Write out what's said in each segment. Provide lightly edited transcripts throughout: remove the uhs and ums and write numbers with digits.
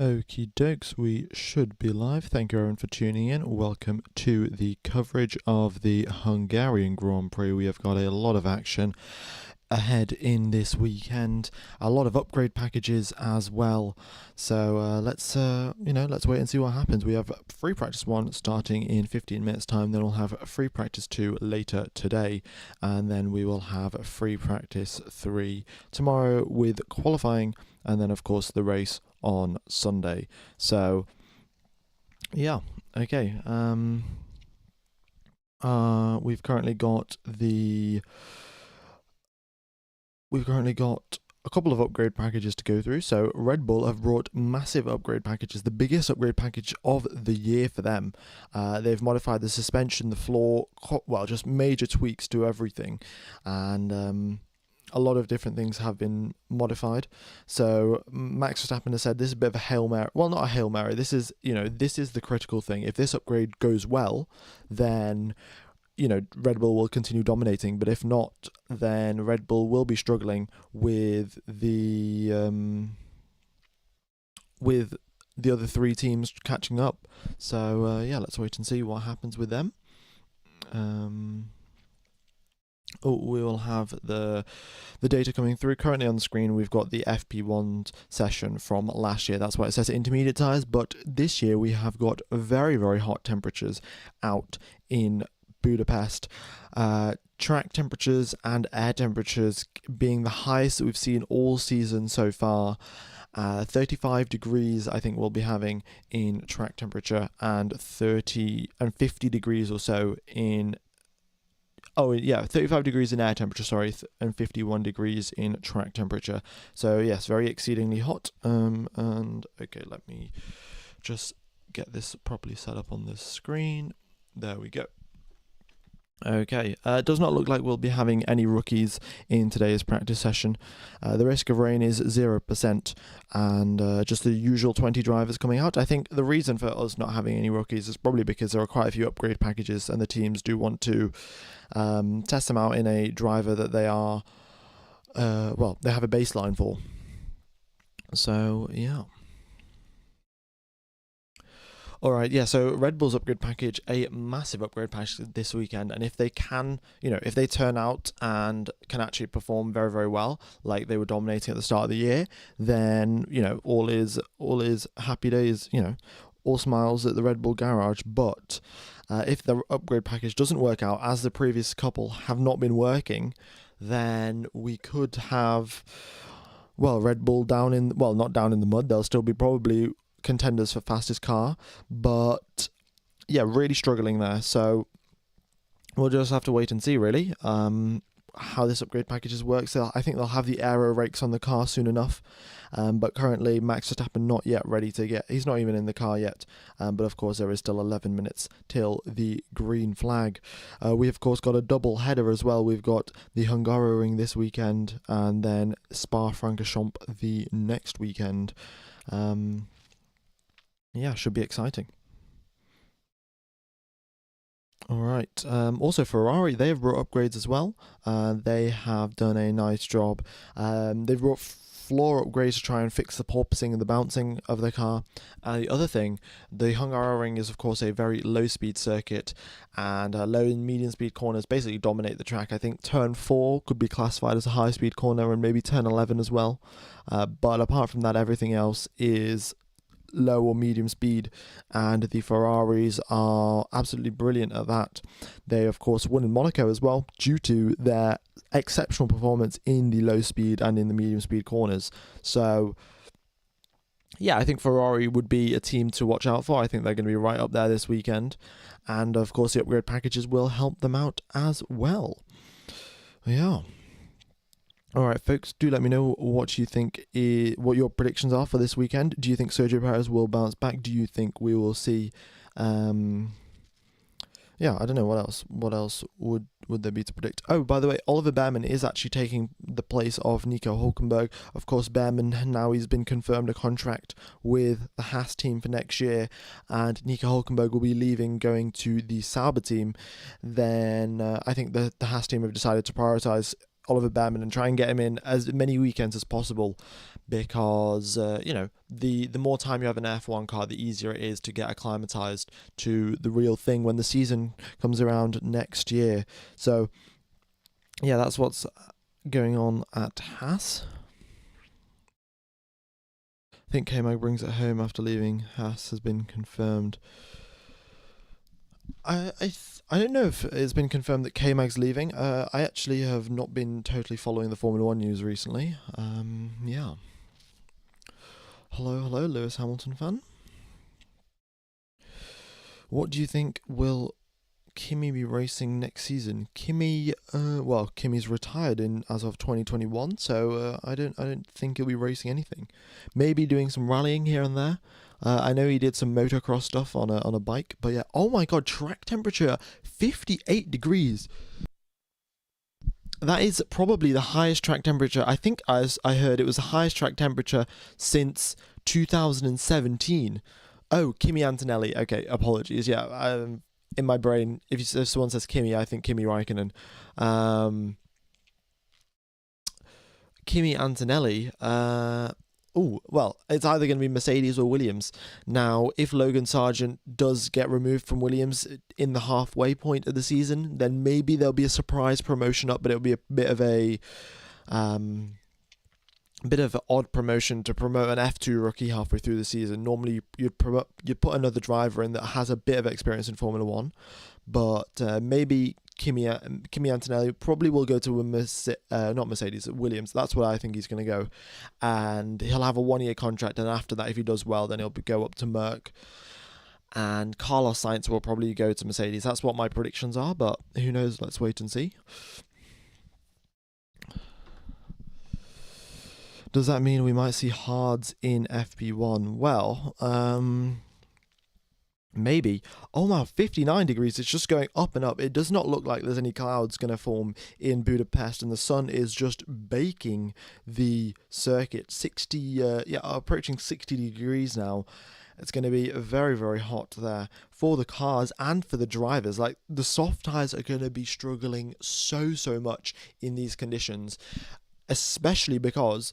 Okie dokes, we should be live. Thank you everyone for tuning in. Welcome to the coverage of the Hungarian Grand Prix. We have got a lot of action ahead in this weekend, a lot of upgrade packages as well. So let's wait and see what happens. We have free practice 1 starting in 15 minutes time, then we'll have free practice 2 later today, and then we will have free practice 3 tomorrow with qualifying, and then of course the race on Sunday. So yeah, okay. We've currently got a couple of upgrade packages to go through. So Red Bull have brought massive upgrade packages, the biggest upgrade package of the year for them. They've modified the suspension, the floor, just major tweaks to everything, and a lot of different things have been modified. So Max Verstappen has said this is a bit of a Hail Mary. Well, not a Hail Mary. This is the critical thing. If this upgrade goes well, then Red Bull will continue dominating. But if not, then Red Bull will be struggling with the other three teams catching up. So let's wait and see what happens with them. We will have the data coming through. Currently on the screen, we've got the FP1 session from last year. That's why it says intermediate tyres. But this year, we have got very, very hot temperatures out in Budapest. Track temperatures and air temperatures being the highest that we've seen all season so far. 35 degrees I think we'll be having in track temperature, and 50 degrees or so in 35 degrees in air temperature, and 51 degrees in track temperature. So yes, very exceedingly hot. And okay, let me just get this properly set up on the screen. There we go. Okay, it does not look like we'll be having any rookies in today's practice session. The risk of rain is 0%, and just the usual 20 drivers coming out. I think the reason for us not having any rookies is probably because there are quite a few upgrade packages, and the teams do want to test them out in a driver that they are, they have a baseline for. So, yeah. Alright, yeah, so Red Bull's upgrade package, a massive upgrade package this weekend, and if they can, if they turn out and can actually perform very, very well, like they were dominating at the start of the year, then, all is happy days, all smiles at the Red Bull garage. But if the upgrade package doesn't work out, as the previous couple have not been working, then we could have, Red Bull not down in the mud, they'll still be probably contenders for fastest car, but really struggling there. So we'll just have to wait and see, really, how this upgrade package works. I think they'll have the Aero rakes on the car soon enough, but currently Max Verstappen not yet ready to he's not even in the car yet, but of course there is still 11 minutes till the green flag. We of course got a double header as well. We've got the Hungaroring this weekend, and then Spa-Francorchamps the next weekend. Should be exciting. Alright, also Ferrari, they have brought upgrades as well. They have done a nice job. They've brought floor upgrades to try and fix the porpoising and the bouncing of the car. The other thing, the Hungaroring is of course a very low speed circuit, and low and medium speed corners basically dominate the track. I think turn 4 could be classified as a high speed corner, and maybe turn 11 as well. But apart from that, everything else is low or medium speed, and the Ferraris are absolutely brilliant at that. They of course won in Monaco as well due to their exceptional performance in the low speed and in the medium speed corners. So I think Ferrari would be a team to watch out for. I think they're going to be right up there this weekend, and of course the upgrade packages will help them out as well. Alright folks, do let me know what you think, what your predictions are for this weekend. Do you think Sergio Perez will bounce back? Do you think we will see, I don't know, what else would there be to predict? Oh, by the way, Oliver Bearman is actually taking the place of Nico Hülkenberg. Of course, Bearman, now he's been confirmed a contract with the Haas team for next year, and Nico Hülkenberg will be leaving, going to the Sauber team. Then I think the Haas team have decided to prioritise Oliver Behrman and try and get him in as many weekends as possible, because the more time you have an F1 car, the easier it is to get acclimatized to the real thing when the season comes around next year. So yeah, that's what's going on at Haas. I think K-Mag brings it home after leaving Haas has been confirmed. I don't know if it's been confirmed that K-Mag's leaving. I actually have not been totally following the Formula 1 news recently. Yeah. Hello, Lewis Hamilton fan. What do you think will Kimi be racing next season? Kimi's retired as of 2021, so I don't think he'll be racing anything. Maybe doing some rallying here and there. I know he did some motocross stuff on a bike, but yeah. Oh my god, track temperature 58 degrees. That is probably the highest track temperature. I think I heard it was the highest track temperature since 2017. Oh, Kimi Antonelli. Okay, apologies. Yeah, in my brain, if someone says Kimi, I think Kimi Räikkönen. Kimi Antonelli. It's either going to be Mercedes or Williams. Now, if Logan Sargent does get removed from Williams in the halfway point of the season, then maybe there'll be a surprise promotion up, but it'll be a bit of an odd promotion to promote an F2 rookie halfway through the season. Normally, you'd put another driver in that has a bit of experience in Formula 1, but maybe Kimi Antonelli probably will go to Williams. That's where I think he's going to go, and he'll have a 1-year contract. And after that, if he does well, then he'll go up to Merc. And Carlos Sainz will probably go to Mercedes. That's what my predictions are, but who knows? Let's wait and see. Does that mean we might see hards in FP1? Well, maybe. Oh wow, 59 degrees. It's just going up and up. It does not look like there's any clouds going to form in Budapest, and the sun is just baking the circuit. Approaching 60 degrees now. It's going to be very, very hot there for the cars and for the drivers. Like, the soft tyres are going to be struggling so much in these conditions, especially because,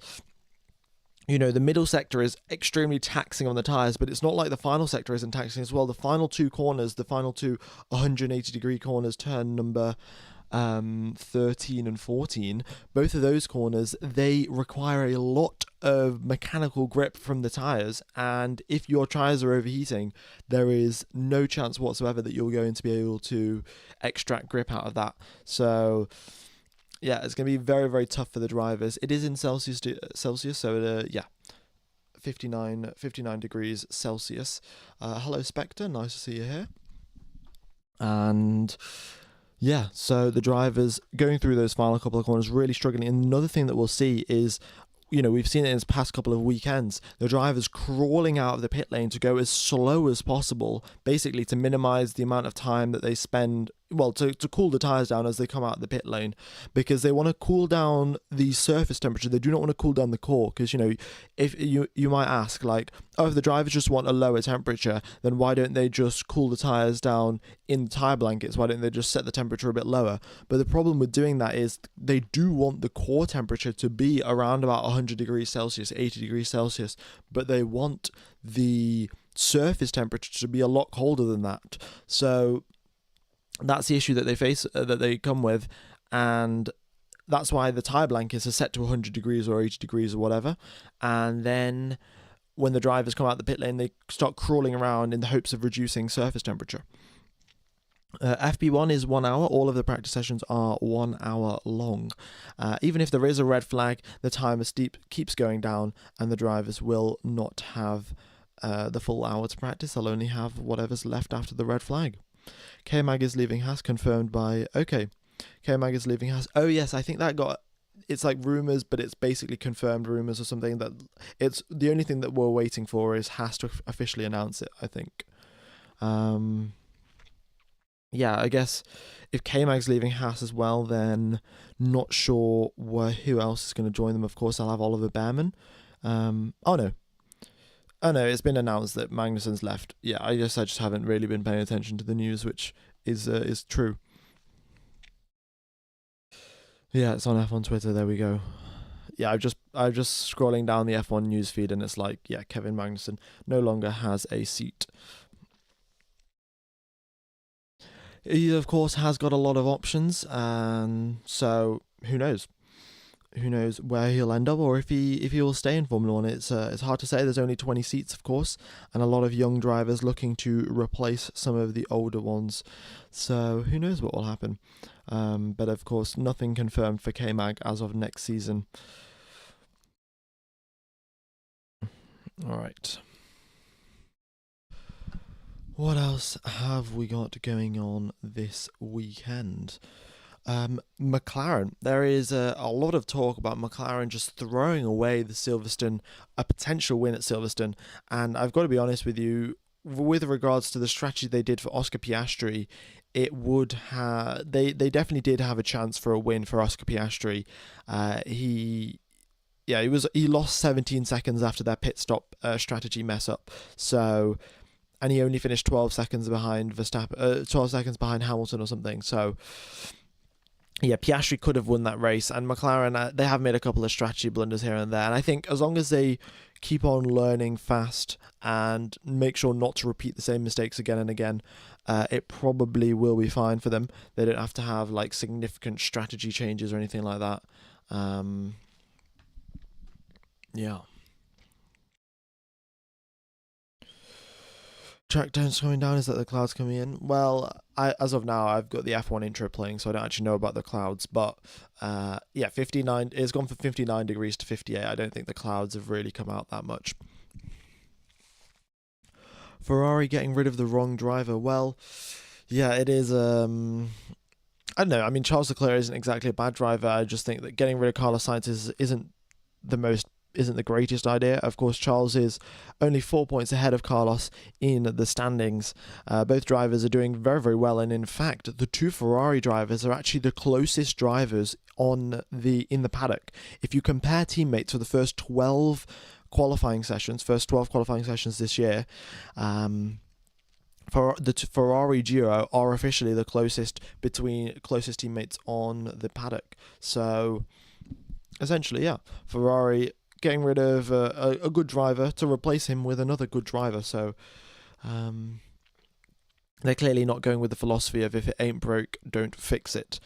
the middle sector is extremely taxing on the tyres, but it's not like the final sector isn't taxing as well. The final two 180-degree corners, turn number 13 and 14, both of those corners, they require a lot of mechanical grip from the tyres, and if your tyres are overheating, there is no chance whatsoever that you're going to be able to extract grip out of that. So yeah, it's going to be very, very tough for the drivers. It is in Celsius, so 59 degrees Celsius. Hello, Spectre. Nice to see you here. And yeah, so the drivers going through those final couple of corners really struggling. And another thing that we'll see is, we've seen it in this past couple of weekends, the drivers crawling out of the pit lane to go as slow as possible, basically to minimize the amount of time that they spend, to cool the tires down as they come out of the pit lane, because they want to cool down the surface temperature. They do not want to cool down the core, because, if you might ask, like, if the drivers just want a lower temperature, then why don't they just cool the tires down in the tire blankets? Why don't they just set the temperature a bit lower? But the problem with doing that is they do want the core temperature to be around about 100 degrees Celsius, 80 degrees Celsius, but they want the surface temperature to be a lot colder than that. So that's the issue that they face, that they come with, and that's why the tire blankets are set to 100 degrees or 80 degrees or whatever. And then when the drivers come out the pit lane, they start crawling around in the hopes of reducing surface temperature. FP1 is 1 hour. All of the practice sessions are 1 hour long. Even if there is a red flag, the timer keeps going down, and the drivers will not have the full hour to practice. They'll only have whatever's left after the red flag. K-Mag is leaving Haas, confirmed by... Okay, K-Mag is leaving Haas. Oh yes, I think that got... It's like rumours, but it's basically confirmed rumours or something. That it's the only thing that we're waiting for is Haas to officially announce it, I think. Yeah, I guess if K-Mag's leaving Haas as well, then not sure who else is going to join them. Of course, I'll have Oliver Behrman. Oh no, it's been announced that Magnussen's left. Yeah, I just haven't really been paying attention to the news, which is true. Yeah, it's on F1 Twitter. There we go. Yeah, I'm just scrolling down the F1 news feed, and it's like, yeah, Kevin Magnussen no longer has a seat. He of course has got a lot of options, and so who knows? Who knows where he'll end up, or if he will stay in Formula One? It's hard to say. There's only 20 seats, of course, and a lot of young drivers looking to replace some of the older ones. So who knows what will happen? But of course, nothing confirmed for K-Mag as of next season. All right. What else have we got going on this weekend? McLaren. There is a lot of talk about McLaren just throwing away the Silverstone, a potential win at Silverstone. And I've got to be honest with you, with regards to the strategy they did for Oscar Piastri, it would have they definitely did have a chance for a win for Oscar Piastri. He lost 17 seconds after their pit stop strategy mess up. So, and he only finished 12 seconds behind Verstappen, 12 seconds behind Hamilton or something. So, yeah, Piastri could have won that race, and McLaren, they have made a couple of strategy blunders here and there. And I think as long as they keep on learning fast and make sure not to repeat the same mistakes again and again, it probably will be fine for them. They don't have to have like significant strategy changes or anything like that. Yeah. Track times coming down, is that the clouds coming in? Well, as of now, I've got the F1 intro playing, so I don't actually know about the clouds. But 59. It's gone from 59 degrees to 58. I don't think the clouds have really come out that much. Ferrari getting rid of the wrong driver. Well, yeah, it is. I don't know. I mean, Charles Leclerc isn't exactly a bad driver. I just think that getting rid of Carlos Sainz isn't the greatest idea. Of course, Charles is only 4 points ahead of Carlos in the standings. Both drivers are doing very, very well, and in fact, the two Ferrari drivers are actually the closest drivers in the paddock. If you compare teammates for the first 12 qualifying sessions this year, for the Ferrari duo are officially the closest teammates on the paddock. So essentially, yeah, Ferrari getting rid of a good driver to replace him with another good driver. So they're clearly not going with the philosophy of if it ain't broke, don't fix it.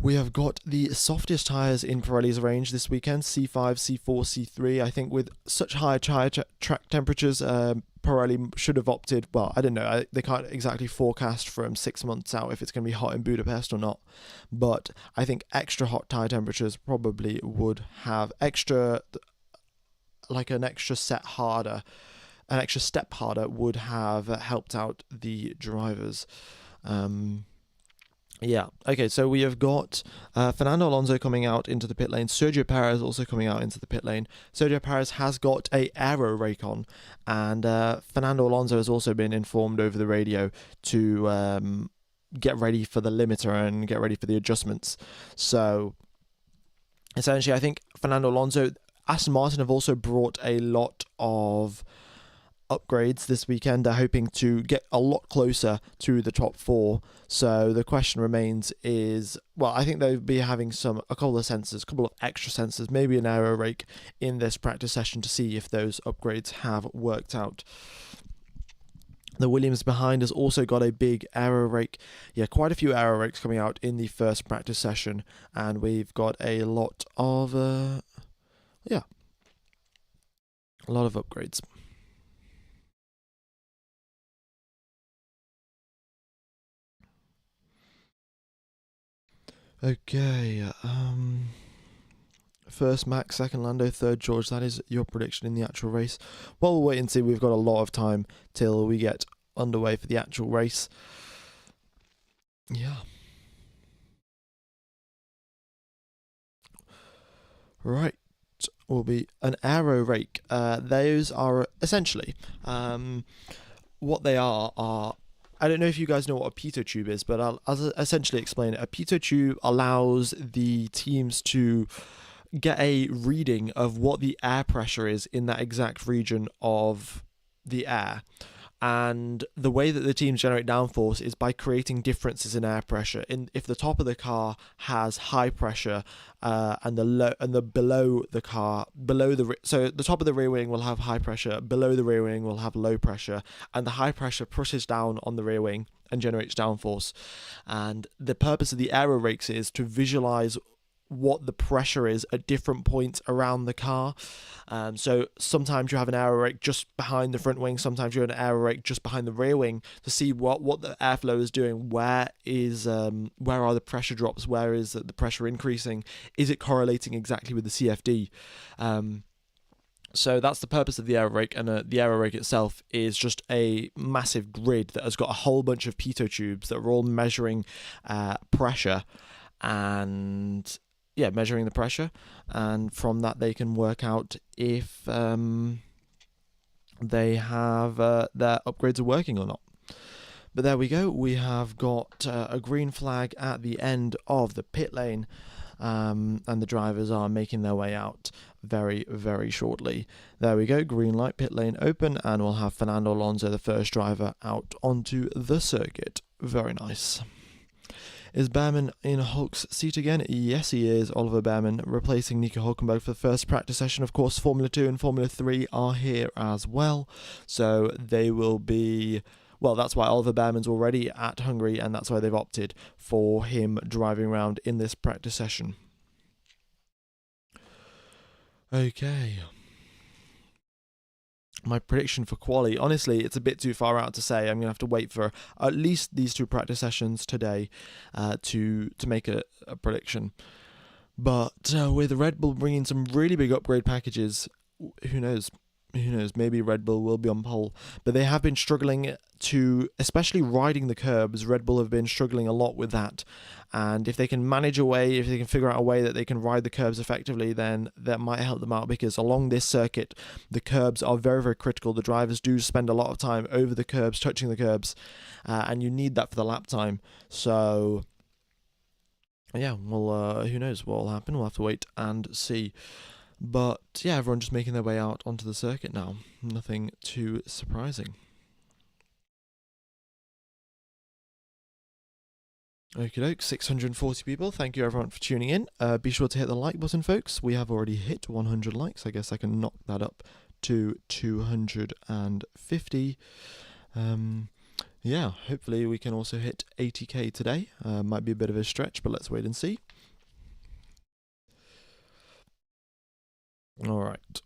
We have got the softest tyres in Pirelli's range this weekend, C5, C4, C3. I think with such high track temperatures, Pirelli should have opted, well, I don't know, they can't exactly forecast from 6 months out if it's going to be hot in Budapest or not, but I think extra hot tyre temperatures probably would have an extra step harder would have helped out the drivers. Yeah, okay, so we have got Fernando Alonso coming out into the pit lane, Sergio Perez also coming out into the pit lane. Sergio Perez has got a Aero rake on, and Fernando Alonso has also been informed over the radio to get ready for the limiter and get ready for the adjustments. So, essentially, I think Fernando Alonso, Aston Martin have also brought a lot of upgrades this weekend. They're hoping to get a lot closer to the top four. So the question remains is, well, I think they'll be having a couple of extra sensors, maybe an aero rake in this practice session to see if those upgrades have worked out. The Williams behind has also got a big aero rake. Yeah, quite a few aero rakes coming out in the first practice session, and we've got a lot of upgrades. Okay, first Max, second Lando, third George. That is your prediction in the actual race. Well, we'll wait and see. We've got a lot of time till we get underway for the actual race. Yeah. Right. Will be an aero rake. Those are essentially what they are. I don't know if you guys know what a pitot tube is, but I'll essentially explain it. A pitot tube allows the teams to get a reading of what the air pressure is in that exact region of the air. And the way that the teams generate downforce is by creating differences in air pressure. If the top of the car has high pressure, and the below the car, so the top of the rear wing will have high pressure, below the rear wing will have low pressure, and the high pressure pushes down on the rear wing and generates downforce. And the purpose of the aero rakes is to visualize what the pressure is at different points around the car. So sometimes you have an aero rake just behind the front wing, sometimes you have an aero rake just behind the rear wing, to see what the airflow is doing. Where are the pressure drops? Where is the pressure increasing? Is it correlating exactly with the CFD? So that's the purpose of the aero rake, and the aero rake itself is just a massive grid that has got a whole bunch of pitot tubes that are all measuring pressure, and measuring the pressure, and from that they can work out if they have their upgrades are working or not. But there we go, we have got a green flag at the end of the pit lane, and the drivers are making their way out very, very shortly. There we go, green light, pit lane open, and we'll have Fernando Alonso, the first driver, out onto the circuit. Very nice. Is Behrman in Hulk's seat again? Yes, he is. Oliver Behrman replacing Nico Hülkenberg for the first practice session. Of course, Formula 2 and Formula 3 are here as well. So they will be... Well, that's why Oliver Behrman's already at Hungary, and that's why they've opted for him driving around in this practice session. Okay. My prediction for quali, honestly, it's a bit too far out to say. I'm going to have to wait for at least these 2 practice sessions today to make a prediction. But with Red Bull bringing some really big upgrade packages, who knows? Who knows? Maybe Red Bull will be on pole. But they have been struggling to, especially riding the curbs, Red Bull have been struggling a lot with that. And if they can manage a way, if they can figure out a way that they can ride the curbs effectively, then that might help them out, because along this circuit, the curbs are very, very critical. The drivers do spend a lot of time over the curbs, touching the curbs, and you need that for the lap time. So, yeah, well, who knows what will happen? We'll have to wait and see. But yeah, everyone just making their way out onto the circuit now. Nothing too surprising. Okie doke, 640 people. Thank you everyone for tuning in. Be sure to hit the like button, folks. We have already hit 100 likes. I guess I can knock that up to 250. Yeah, hopefully we can also hit 80k today. Might be a bit of a stretch, but let's wait and see. All right.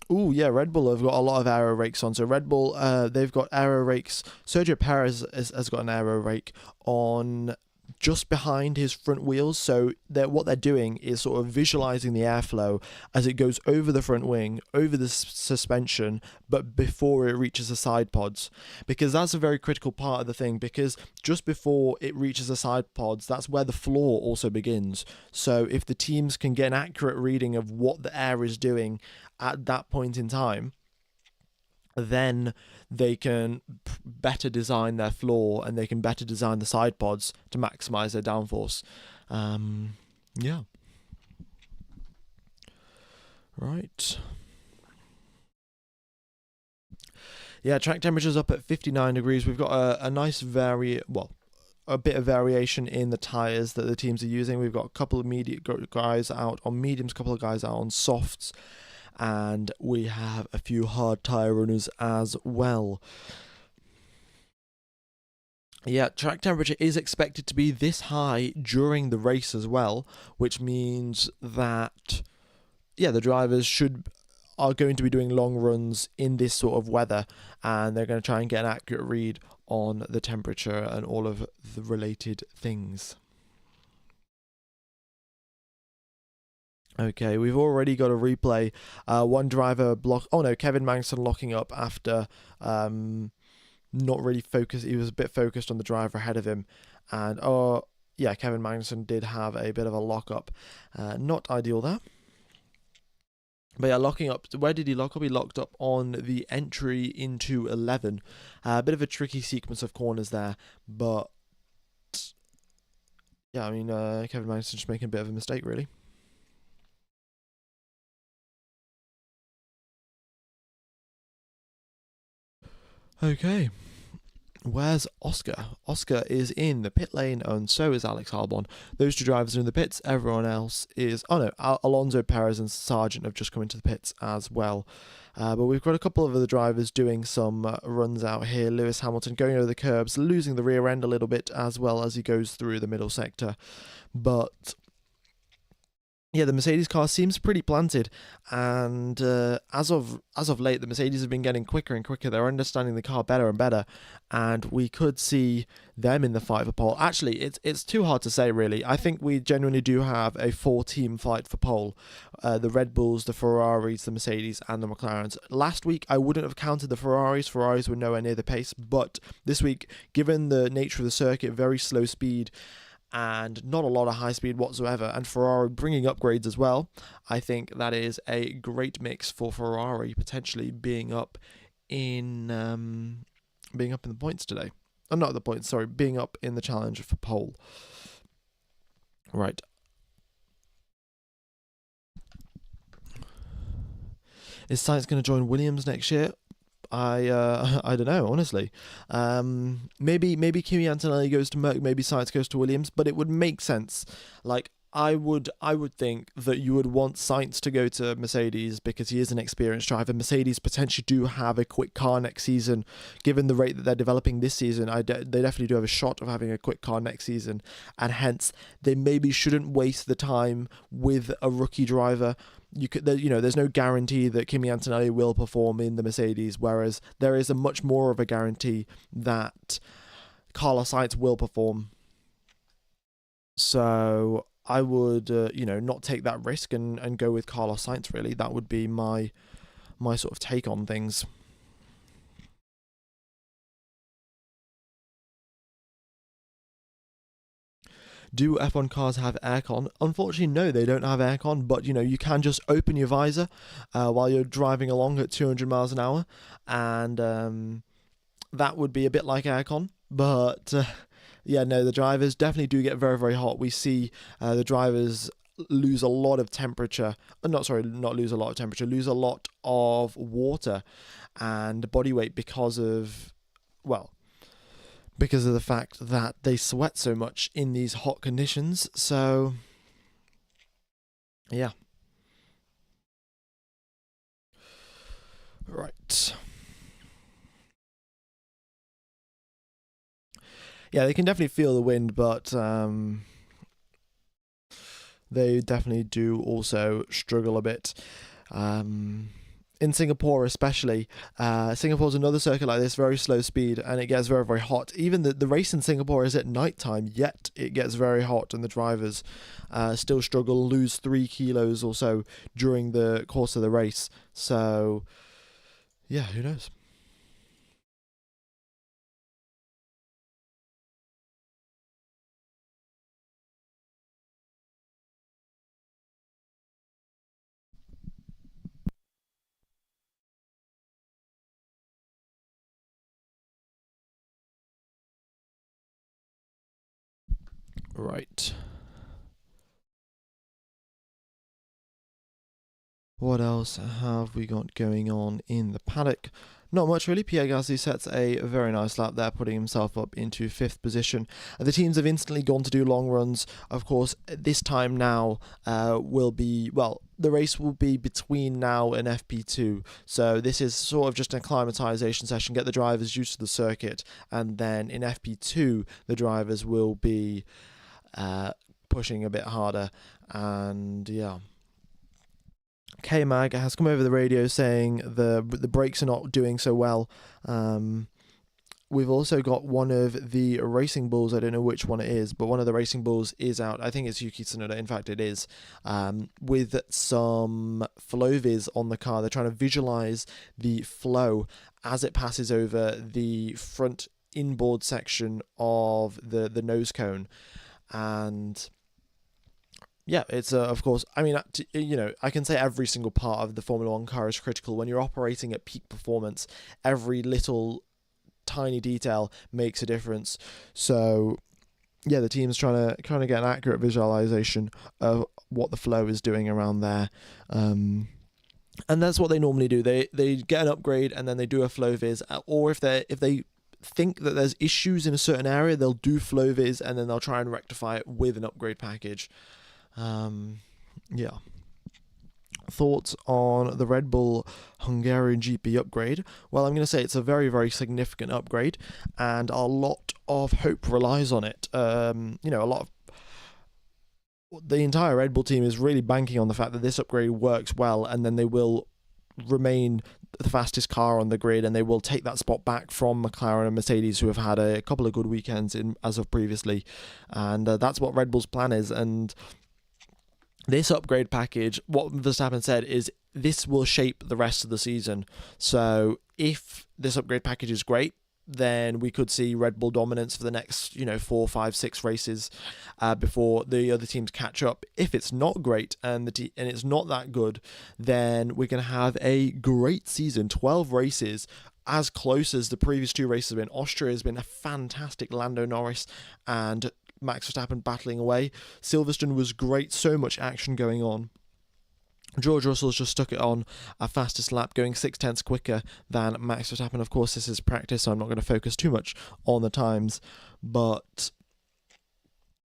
Oh yeah, Red Bull have got a lot of aero rakes on. So Red Bull, they've got aero rakes. Sergio Perez has got an aero rake on just behind his front wheels. So what they're doing is sort of visualizing the airflow as it goes over the front wing, over the suspension, but before it reaches the side pods, because that's a very critical part of the thing, because just before it reaches the side pods, that's where the floor also begins. So if the teams can get an accurate reading of what the air is doing at that point in time, then they can better design their floor, and they can better design the side pods to maximize their downforce. Yeah. Right. Yeah, track temperature's up at 59 degrees. We've got a nice a bit of variation in the tyres that the teams are using. We've got a couple of guys out on mediums, a couple of guys out on softs, and we have a few hard tyre runners as well. Yeah, track temperature is expected to be this high during the race as well, which means that, yeah, the drivers are going to be doing long runs in this sort of weather, and they're going to try and get an accurate read on the temperature and all of the related things. Okay, we've already got a replay. One driver Kevin Magnussen locking up after not really focused. He was a bit focused on the driver ahead of him, and Kevin Magnussen did have a bit of a lock up. Not ideal there. But yeah, locking up. Where did he lock up? He locked up on the entry into 11. A bit of a tricky sequence of corners there, but yeah, I mean, Kevin Magnussen just making a bit of a mistake, really. Okay. Where's Oscar? Oscar is in the pit lane, and so is Alex Albon. Those two drivers are in the pits. Everyone else is. Oh no, Alonso, Perez, and Sargent have just come into the pits as well. But we've got a couple of other drivers doing some runs out here. Lewis Hamilton going over the curbs, losing the rear end a little bit as well as he goes through the middle sector. But yeah, the Mercedes car seems pretty planted, and as of late, the Mercedes have been getting quicker and quicker. They're understanding the car better and better, and we could see them in the fight for pole. Actually, it's too hard to say, really. I think we genuinely do have a 4-team fight for pole. The Red Bulls, the Ferraris, the Mercedes, and the McLarens. Last week, I wouldn't have counted the Ferraris. Ferraris were nowhere near the pace, but this week, given the nature of the circuit, very slow speed, and not a lot of high speed whatsoever, and Ferrari bringing upgrades as well, I think that is a great mix for Ferrari potentially being up in the points today. Oh, not the points, sorry, being up in the challenge for pole. Right. Is Sainz going to join Williams next year? I don't know, honestly. Maybe Kimi Antonelli goes to Merck, maybe Sainz goes to Williams, but it would make sense. Like, I would think that you would want Sainz to go to Mercedes because he is an experienced driver. Mercedes potentially do have a quick car next season. Given the rate that they're developing this season, they definitely do have a shot of having a quick car next season, and hence they maybe shouldn't waste the time with a rookie driver. There's no guarantee that Kimi Antonelli will perform in the Mercedes, whereas there is a much more of a guarantee that Carlos Sainz will perform. So I would, not take that risk and go with Carlos Sainz. Really, that would be my sort of take on things. Do F1 cars have aircon? Unfortunately, no, they don't have aircon, but you can just open your visor while you're driving along at 200 miles an hour, and that would be a bit like aircon. But yeah, no, the drivers definitely do get very, very hot. We see the drivers lose a lot of temperature. Not lose a lot of temperature, lose a lot of water and body weight because of the fact that they sweat so much in these hot conditions. So, yeah. Right. Yeah, they can definitely feel the wind, but they definitely do also struggle a bit. In Singapore especially, Singapore's another circuit like this, very slow speed, and it gets very, very hot. Even the race in Singapore is at night time, yet it gets very hot, and the drivers still struggle, lose 3 kilos or so during the course of the race. So, yeah, who knows? Right. What else have we got going on in the paddock? Not much really. Pierre Gasly sets a very nice lap there, putting himself up into 5th position. The teams have instantly gone to do long runs. Of course, this time now the race will be between now and FP2. So this is sort of just an acclimatization session, get the drivers used to the circuit, and then in FP2, the drivers will be pushing a bit harder. And yeah. K-Mag has come over the radio saying the brakes are not doing so well. We've also got one of the Racing Bulls, I don't know which one it is, but one of the Racing Bulls is out. I think it's Yuki Tsunoda, in fact it is, with some flow vis on the car. They're trying to visualize the flow as it passes over the front inboard section of the nose cone. And yeah, it's of course, I mean, I can say every single part of the Formula One car is critical. When you're operating at peak performance, every little tiny detail makes a difference. So yeah, the team's trying to get an accurate visualization of what the flow is doing around there. And that's what they normally do. They get an upgrade and then they do a flow viz, or if they think that there's issues in a certain area, they'll do flow viz and then they'll try and rectify it with an upgrade package. Yeah. Thoughts on the Red Bull Hungarian GP upgrade? Well, I'm going to say it's a very, very significant upgrade, and a lot of hope relies on it. The entire Red Bull team is really banking on the fact that this upgrade works well, and then they will remain the fastest car on the grid, and they will take that spot back from McLaren and Mercedes, who have had a couple of good weekends as of previously, and that's what Red Bull's plan is. And this upgrade package, what Verstappen said is this will shape the rest of the season. So if this upgrade package is great, then we could see Red Bull dominance for the next, 4, 5, 6 races before the other teams catch up. If it's not great and it's not that good, then we're going to have a great season, 12 races, as close as the previous 2 races have been. Austria has been a fantastic, Lando Norris and Max Verstappen battling away. Silverstone was great, so much action going on. George Russell's just stuck it on a fastest lap, going 0.6 quicker than Max Verstappen. Of course, this is practice, so I'm not going to focus too much on the times. But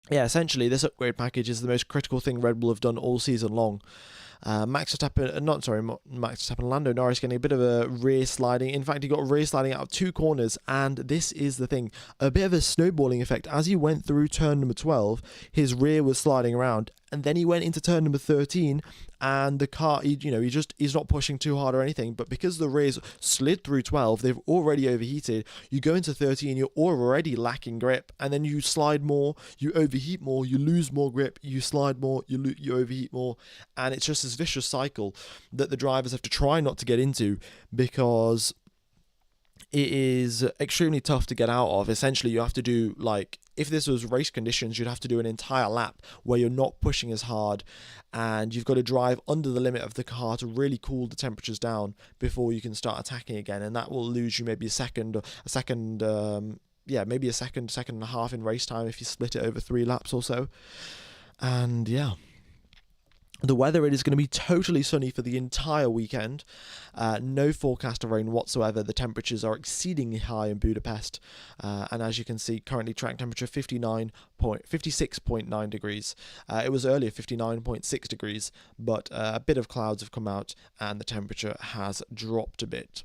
yeah, essentially, this upgrade package is the most critical thing Red Bull have done all season long. Lando Norris getting a bit of a rear sliding. In fact, he got rear sliding out of 2 corners, and this is the thing, a bit of a snowballing effect. As he went through turn number 12, his rear was sliding around, and then he went into turn number 13, and the car, he's not pushing too hard or anything, but because the rears slid through 12, they've already overheated. You go into 13, you're already lacking grip, and then you slide more, you overheat more, you lose more grip, you slide more, you overheat more, and it's just this vicious cycle that the drivers have to try not to get into, because it is extremely tough to get out of. Essentially, you have to do, if this was race conditions, you'd have to do an entire lap where you're not pushing as hard, and you've got to drive under the limit of the car to really cool the temperatures down before you can start attacking again, and that will lose you maybe a second and a half in race time if you split it over 3 laps or so. And yeah, the weather, it is going to be totally sunny for the entire weekend. No forecast of rain whatsoever. The temperatures are exceedingly high in Budapest. And as you can see, currently track temperature 56.9 degrees. It was earlier 59.6 degrees, but a bit of clouds have come out and the temperature has dropped a bit.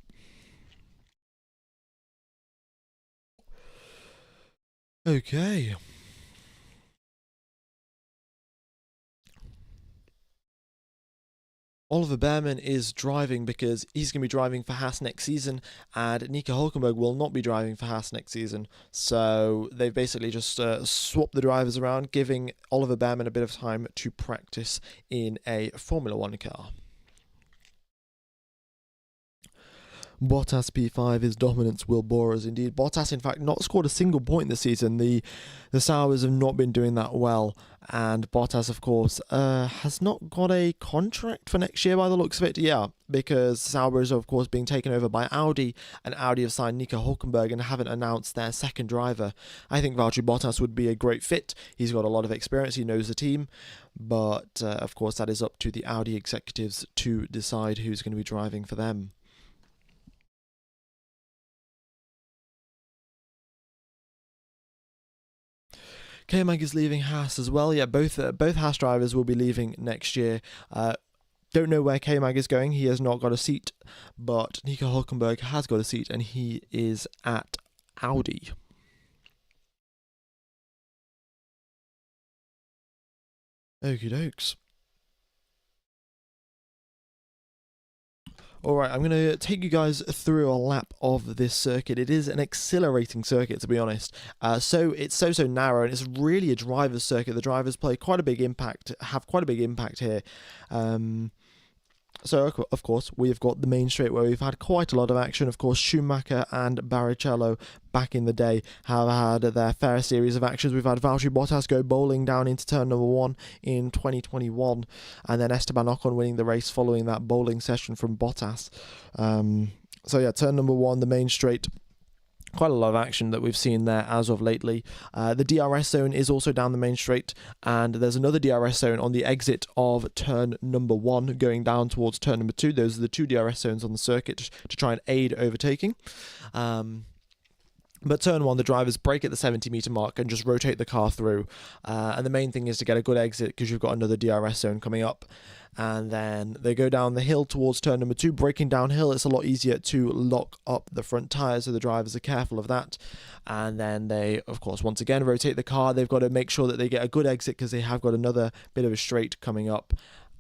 Okay. Oliver Behrman is driving because he's going to be driving for Haas next season, and Nico Hülkenberg will not be driving for Haas next season. So they've basically just swapped the drivers around, giving Oliver Behrman a bit of time to practice in a Formula 1 car. Bottas P5, his dominance will bore us indeed. Bottas, in fact, not scored a single point this season. The Sauers have not been doing that well, and Bottas, of course, has not got a contract for next year by the looks of it. Yeah, because Sauber is, of course, being taken over by Audi, and Audi have signed Nico Hülkenberg and haven't announced their second driver. I think Valtteri Bottas would be a great fit. He's got a lot of experience, he knows the team, but of course that is up to the Audi executives to decide who's going to be driving for them. K-Mag is leaving Haas as well. Yeah, both Haas drivers will be leaving next year. Don't know where K-Mag is going. He has not got a seat, but Nico Hülkenberg has got a seat, and he is at Audi. Okie dokes. Alright, I'm going to take you guys through a lap of this circuit. It is an exhilarating circuit, to be honest. So it's so narrow, and it's really a driver's circuit. The drivers have quite a big impact here. So, of course, we have got the main straight where we've had quite a lot of action. Of course, Schumacher and Barrichello back in the day have had their fair series of actions. We've had Valtteri Bottas go bowling down into turn number 1 in 2021, and then Esteban Ocon winning the race following that bowling session from Bottas. So yeah, turn number 1, the main straight, quite a lot of action that we've seen there as of lately. The DRS zone is also down the main straight, and there's another DRS zone on the exit of turn number 1 going down towards turn number 2. Those are the 2 DRS zones on the circuit to try and aid overtaking. But turn 1, the drivers brake at the 70-meter mark and just rotate the car through. And the main thing is to get a good exit because you've got another DRS zone coming up. And then they go down the hill towards turn number 2. Braking downhill, it's a lot easier to lock up the front tyres, so the drivers are careful of that. And then they, of course, once again rotate the car. They've got to make sure that they get a good exit because they have got another bit of a straight coming up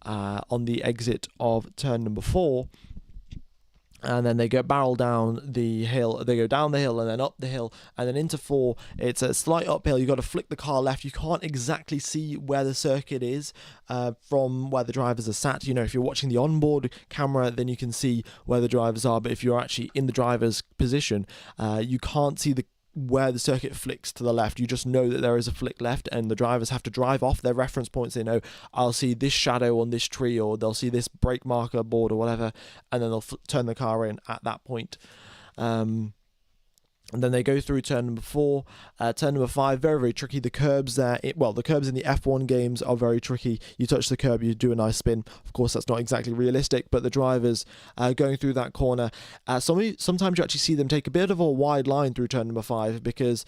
on the exit of turn number 4. And then they go barrel down the hill. They go down the hill and then up the hill and then into 4. It's a slight uphill. You've got to flick the car left. You can't exactly see where the circuit is from where the drivers are sat. You know, if you're watching the onboard camera, then you can see where the drivers are. But if you're actually in the driver's position, you can't see where the circuit flicks to the left. You just know that there is a flick left, and the drivers have to drive off their reference points. They know, I'll see this shadow on this tree, or they'll see this brake marker board or whatever, and then they'll turn the car in at that point. And then they go through turn number 4. Turn number 5, very, very tricky. The curbs there, the curbs in the F1 games are very tricky. You touch the curb, you do a nice spin. Of course, that's not exactly realistic, but the drivers going through that corner, sometimes you actually see them take a bit of a wide line through turn number 5 because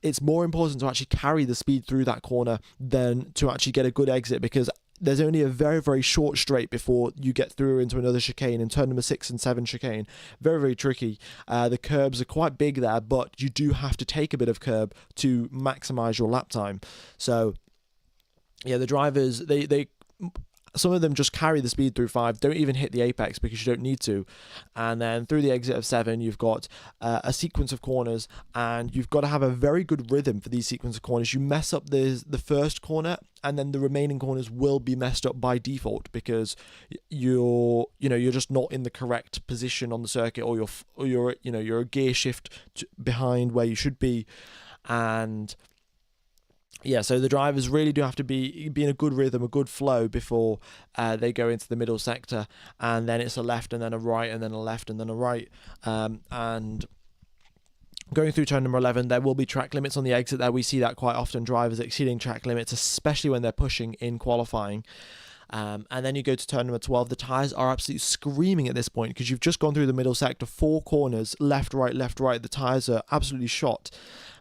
it's more important to actually carry the speed through that corner than to actually get a good exit, because there's only a very, very short straight before you get through into another chicane, and turn number 6 and 7 chicane. Very, very tricky. The curbs are quite big there, but you do have to take a bit of curb to maximize your lap time. So, yeah, the drivers, they some of them just carry the speed through 5, don't even hit the apex because you don't need to. And then through the exit of 7, you've got a sequence of corners, and you've got to have a very good rhythm for these sequence of corners. You mess up the first corner, and then the remaining corners will be messed up by default because you're just not in the correct position on the circuit, or you're a gear shift behind where you should be. And yeah, so the drivers really do have to be in a good rhythm, a good flow before they go into the middle sector, and then it's a left and then a right and then a left and then a right. And going through turn number 11, there will be track limits on the exit there. We see that quite often, drivers exceeding track limits, especially when they're pushing in qualifying. And then you go to turn number 12. The tyres are absolutely screaming at this point because you've just gone through the middle sector, 4 corners, left, right, left, right. The tyres are absolutely shot.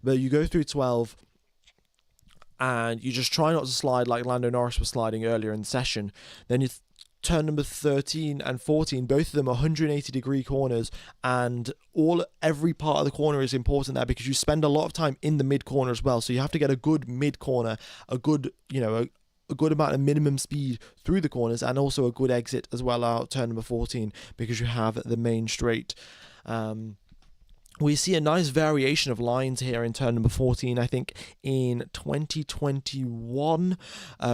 But you go through 12, and you just try not to slide like Lando Norris was sliding earlier in the session. Then you turn number 13 and 14, both of them are 180-degree corners, and every part of the corner is important there because you spend a lot of time in the mid-corner as well. So you have to get a good mid-corner, a good amount of minimum speed through the corners, and also a good exit as well out turn number 14 because you have the main straight. We see a nice variation of lines here in turn number 14. I think in 2021,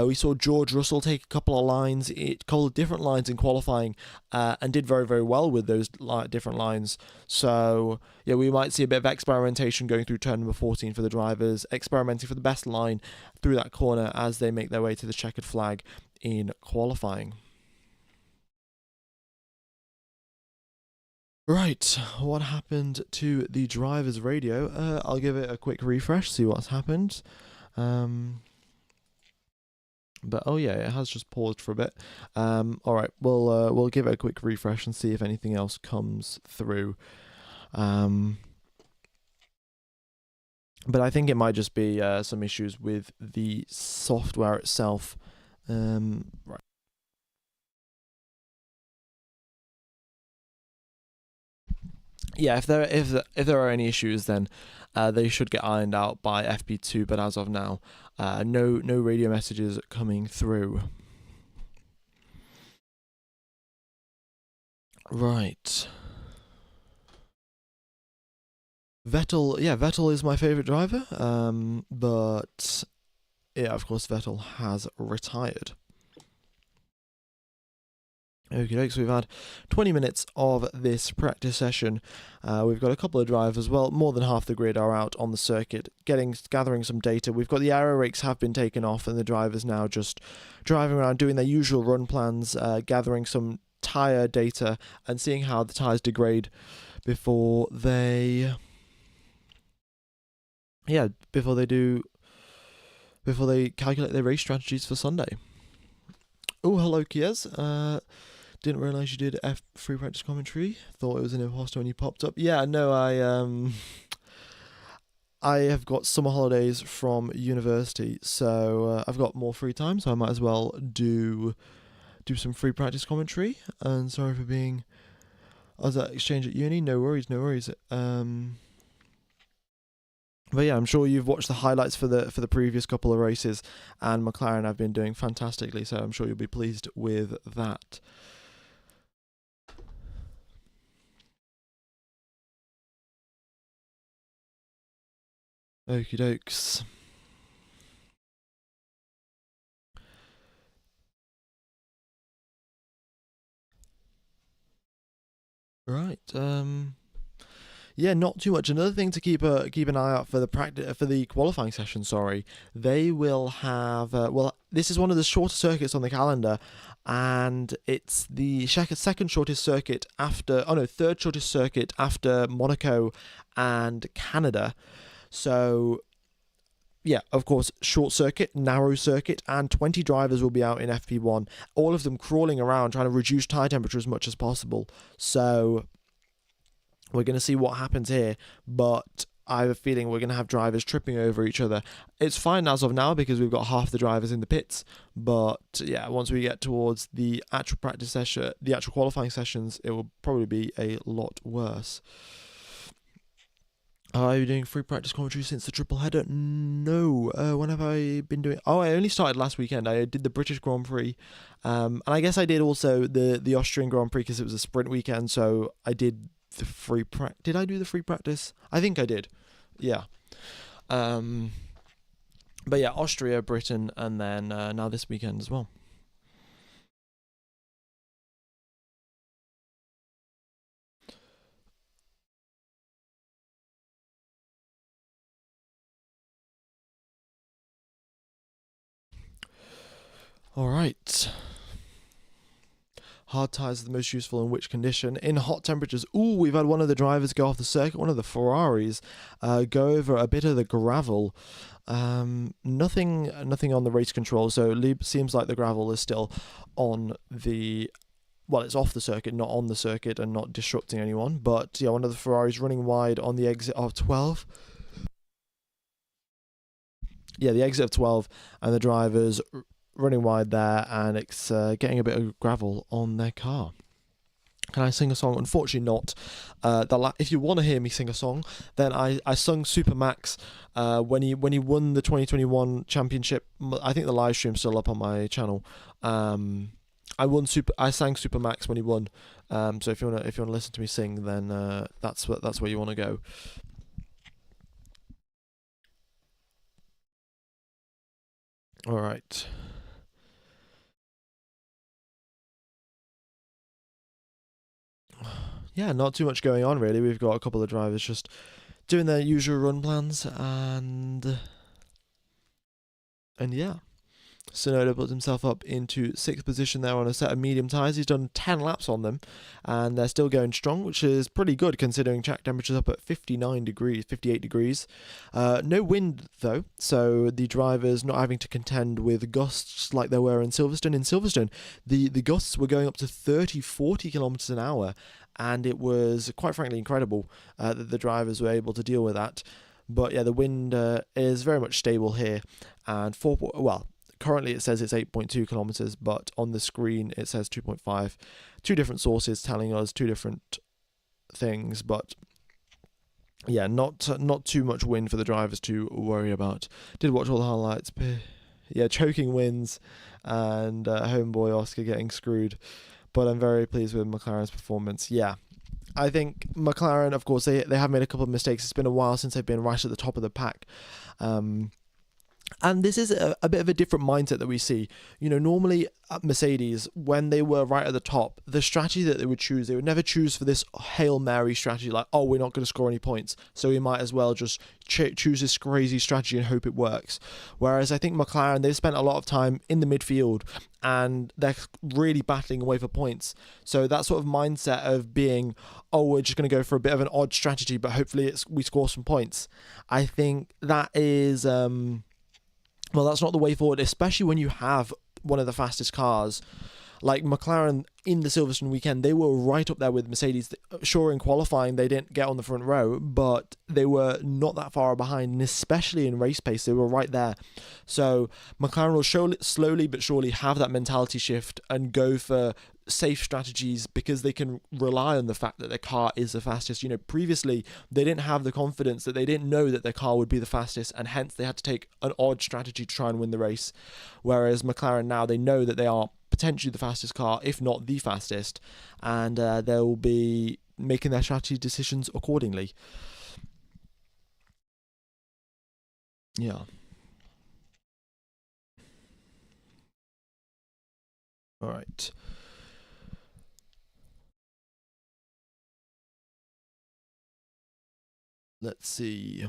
we saw George Russell take a couple of different lines in qualifying, and did very, very well with those different lines. So, yeah, we might see a bit of experimentation going through turn number 14 for the drivers, experimenting for the best line through that corner as they make their way to the checkered flag in qualifying. Right, what happened to the driver's radio? I'll give it a quick refresh, see what's happened. But oh yeah, it has just paused for a bit. All right, we'll give it a quick refresh and see if anything else comes through. But I think it might just be some issues with the software itself. Right. Yeah, if there are any issues, then they should get ironed out by FP2. But as of now, no radio messages coming through. Right. Vettel is my favorite driver. But yeah, of course, Vettel has retired. Okay, so we've had 20 minutes of this practice session. We've got a couple of drivers. Well, more than half the grid are out on the circuit, gathering some data. We've got the aero rakes have been taken off, and the drivers now just driving around doing their usual run plans, gathering some tyre data and seeing how the tyres degrade before they yeah, before they calculate their race strategies for Sunday. Oh, hello, Kies. Didn't realise you did free practice commentary. Thought it was an imposter when you popped up. Yeah, no, I have got summer holidays from university, so I've got more free time, so I might as well do some free practice commentary. And sorry for being. I was at exchange at uni. No worries, no worries. But yeah, I'm sure you've watched the highlights for the previous couple of races, and McLaren have been doing fantastically. So I'm sure you'll be pleased with that. Okie dokes. Right. Yeah, not too much. Another thing to keep an eye out for the qualifying session. Sorry, they will have. Well, this is one of the shorter circuits on the calendar, and it's the second shortest circuit after. Oh no, third shortest circuit after Monaco and Canada. So yeah, of course, short circuit, narrow circuit, and 20 drivers will be out in FP1, all of them crawling around trying to reduce tyre temperature as much as possible. So we're going to see what happens here, but I have a feeling we're going to have drivers tripping over each other. It's fine as of now because we've got half the drivers in the pits, but yeah, once we get towards the actual practice session, the actual qualifying sessions, it will probably be a lot worse. Are you doing free practice commentary since the triple header? No. When have I been doing? Oh, I only started last weekend. I did the British Grand Prix, and I guess I did also the Austrian Grand Prix because it was a sprint weekend. So I did the free practice. Did I do the free practice? I think I did. Yeah. But yeah, Austria, Britain, and then now this weekend as well. All right. Hard tyres are the most useful in which condition? In hot temperatures. Ooh, we've had one of the drivers go off the circuit, one of the Ferraris, go over a bit of the gravel. Nothing on the race control, so it seems like the gravel is still on the... Well, it's off the circuit, not on the circuit, and not disrupting anyone. But yeah, one of the Ferraris running wide on the exit of 12. Yeah, the exit of 12, and the drivers running wide there, and it's getting a bit of gravel on their car. Can I sing a song? Unfortunately not. If you want to hear me sing a song, then I sung Super Max when he won the 2021 championship. I think the live stream's still up on my channel. I sang Super Max when he won. So if you wanna listen to me sing, then that's where you want to go. All right. Yeah, not too much going on really. We've got a couple of drivers just doing their usual run plans, and yeah. Sonoda puts himself up into 6th position there on a set of medium tyres. He's done 10 laps on them, and they're still going strong, which is pretty good considering track temperature's up at 58 degrees. No wind, though, so the drivers not having to contend with gusts like there were in Silverstone. In Silverstone, the gusts were going up to 30-40 kilometres an hour, and it was, quite frankly, incredible that the drivers were able to deal with that. But yeah, the wind is very much stable here, and currently it says it's 8.2 kilometers, but on the screen it says 2.5. Two different sources telling us two different things, but yeah, not too much wind for the drivers to worry about. Did watch all the highlights. Yeah, choking wins, and homeboy Oscar getting screwed, but I'm very pleased with McLaren's performance. Yeah, I think McLaren, of course, they have made a couple of mistakes. It's been a while since they've been right at the top of the pack. And this is a bit of a different mindset that we see. Normally at Mercedes, when they were right at the top, the strategy that they would never choose for this Hail Mary strategy, like, oh, we're not going to score any points, so we might as well just choose this crazy strategy and hope it works. Whereas I think McLaren, they've spent a lot of time in the midfield and they're really battling away for points. So that sort of mindset of being, oh, we're just going to go for a bit of an odd strategy, but hopefully we score some points. I think that is... well, that's not the way forward, especially when you have one of the fastest cars. Like McLaren in the Silverstone weekend, they were right up there with Mercedes. Sure, in qualifying, they didn't get on the front row, but they were not that far behind, and especially in race pace, they were right there. So McLaren will slowly but surely have that mentality shift and go for safe strategies because they can rely on the fact that their car is the fastest. Previously they didn't have the confidence, that they didn't know that their car would be the fastest, and hence they had to take an odd strategy to try and win the race. Whereas McLaren now, they know that they are potentially the fastest car, if not the fastest, and they'll be making their strategy decisions accordingly. Yeah. All right. Let's see.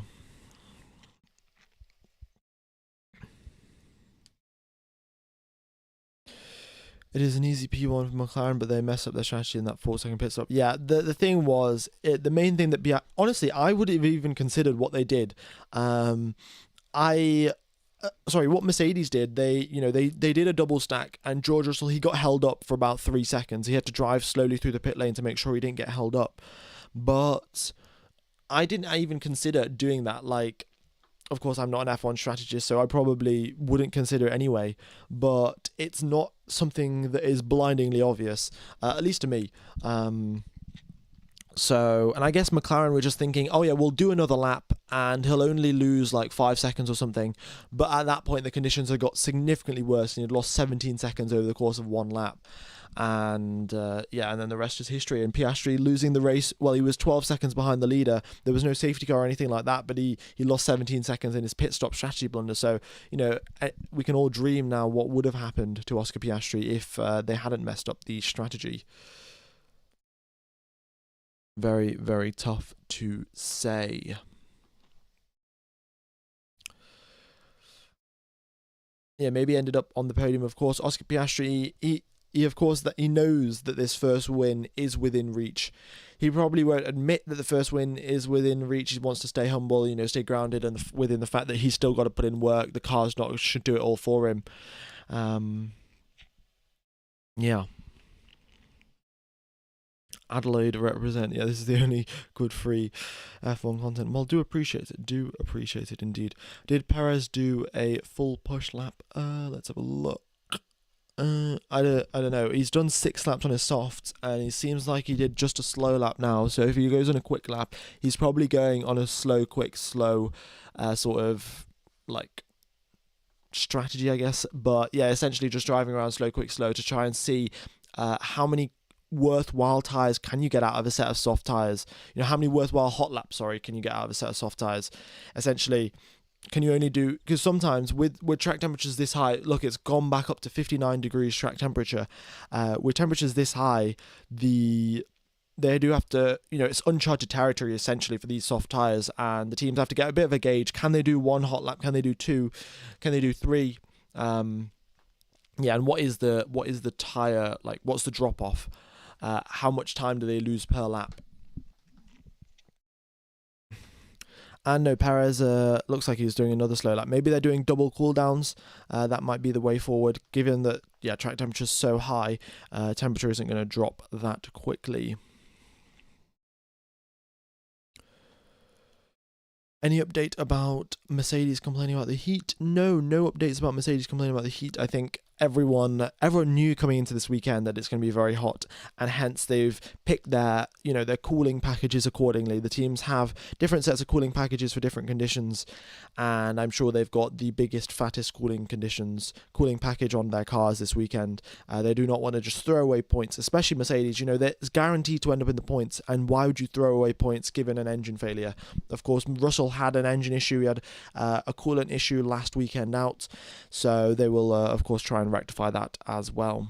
It is an easy P1 for McLaren, but they mess up their strategy in that 4-second pit stop. Yeah, the thing was, the main thing that... honestly, I would have even considered what they did. What Mercedes did, they did a double stack, and George Russell, he got held up for about 3 seconds. He had to drive slowly through the pit lane to make sure he didn't get held up. But I didn't even consider doing that. Like, of course, I'm not an F1 strategist, so I probably wouldn't consider it anyway, but it's not something that is blindingly obvious, at least to me. And I guess McLaren were just thinking, oh yeah, we'll do another lap and he'll only lose like 5 seconds or something. But at that point, the conditions had got significantly worse and he'd lost 17 seconds over the course of one lap. And and then the rest is history. And Piastri losing the race, well, he was 12 seconds behind the leader. There was no safety car or anything like that, but he lost 17 seconds in his pit stop strategy blunder. So, we can all dream now what would have happened to Oscar Piastri if they hadn't messed up the strategy. Very, very tough to say. Yeah, maybe ended up on the podium. Of course, Oscar Piastri, he knows that this first win is within reach. He probably won't admit that the first win is within reach. He wants to stay humble, stay grounded, and within the fact that he's still got to put in work. The car's should do it all for him. Yeah. Adelaide represent. Yeah, this is the only good free F1 content. Well, do appreciate it indeed. Did Perez do a full push lap? Let's have a look. I don't know. He's done 6 laps on his softs, and it seems like he did just a slow lap now. So if he goes on a quick lap, he's probably going on a slow, quick, slow sort of like strategy, I guess. But yeah, essentially just driving around slow, quick, slow to try and see how many worthwhile tires can you get out of a set of soft tires. How many worthwhile hot laps, can you get out of a set of soft tires. Essentially, can you only do, because sometimes with track temperatures this high, look, it's gone back up to 59 degrees track temperature. With temperatures this high, they do have to, it's uncharted territory essentially for these soft tires, and the teams have to get a bit of a gauge. Can they do 1 hot lap? Can they do 2? Can they do 3? And what is the tire, like, what's the drop off? How much time do they lose per lap? And no, Perez looks like he's doing another slow lap. Maybe they're doing double cooldowns. That might be the way forward, given that, track temperature's so high, temperature isn't going to drop that quickly. Any update about Mercedes complaining about the heat? No updates about Mercedes complaining about the heat. I think everyone knew coming into this weekend that it's going to be very hot, and hence they've picked their cooling packages accordingly. The teams have different sets of cooling packages for different conditions, and I'm sure they've got the biggest, fattest cooling package on their cars this weekend. They do not want to just throw away points, especially Mercedes. They're guaranteed to end up in the points, and why would you throw away points given an engine failure? Of course, Russell had an engine issue. He had a coolant issue last weekend out, so they will of course try and rectify that as well.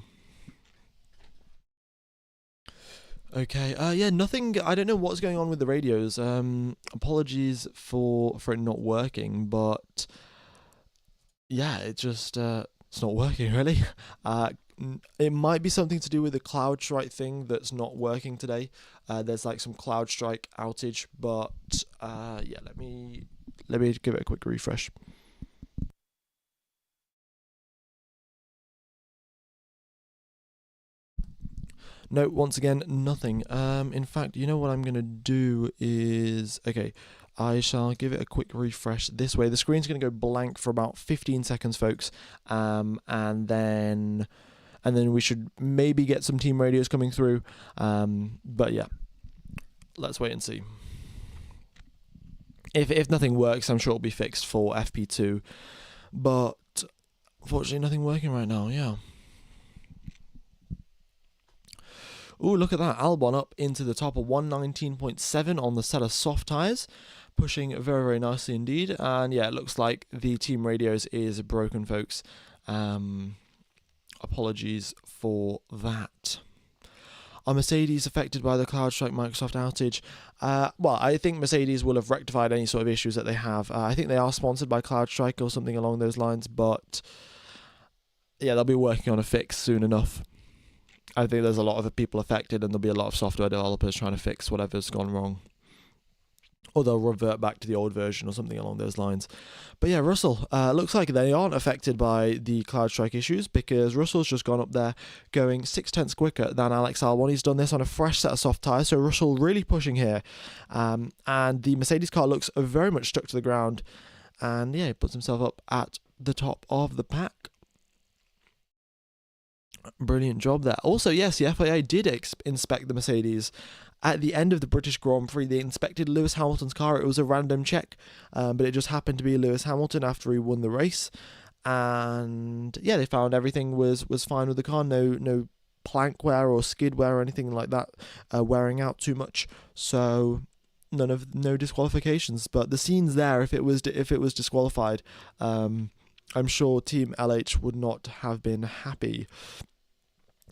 Okay, nothing. I don't know what's going on with the radios. Apologies for it not working, but yeah, it just it's not working really. It might be something to do with the cloud strike thing that's not working today. There's like some cloud strike outage, but yeah, let me give it a quick refresh. No, once again, nothing. In fact, you know what I'm going to do is... Okay, I shall give it a quick refresh this way. The screen's going to go blank for about 15 seconds, folks. And then we should maybe get some team radios coming through. But yeah, let's wait and see. If nothing works, I'm sure it'll be fixed for FP2. But unfortunately, nothing working right now, yeah. Ooh, look at that. Albon up into the top of 119.7 on the set of soft tyres. Pushing very, very nicely indeed. And yeah, it looks like the team radios is broken, folks. Apologies for that. Are Mercedes affected by the CloudStrike Microsoft outage? Well, I think Mercedes will have rectified any sort of issues that they have. I think they are sponsored by CloudStrike or something along those lines. But yeah, they'll be working on a fix soon enough. I think there's a lot of people affected, and there'll be a lot of software developers trying to fix whatever's gone wrong. Or they'll revert back to the old version or something along those lines. But yeah, Russell, looks like they aren't affected by the CloudStrike issues, because Russell's just gone up there going 0.6 quicker than Alex Albon. He's done this on a fresh set of soft tyres, so Russell really pushing here. And the Mercedes car looks very much stuck to the ground. And yeah, he puts himself up at the top of the pack. Brilliant job there. Also, yes, the FIA did inspect the Mercedes. At the end of the British Grand Prix, they inspected Lewis Hamilton's car. It was a random check, but it just happened to be Lewis Hamilton after he won the race. And yeah, they found everything was fine with the car. No plank wear or skid wear or anything like that wearing out too much. So no disqualifications. But the scene's there. If it was disqualified, I'm sure Team LH would not have been happy.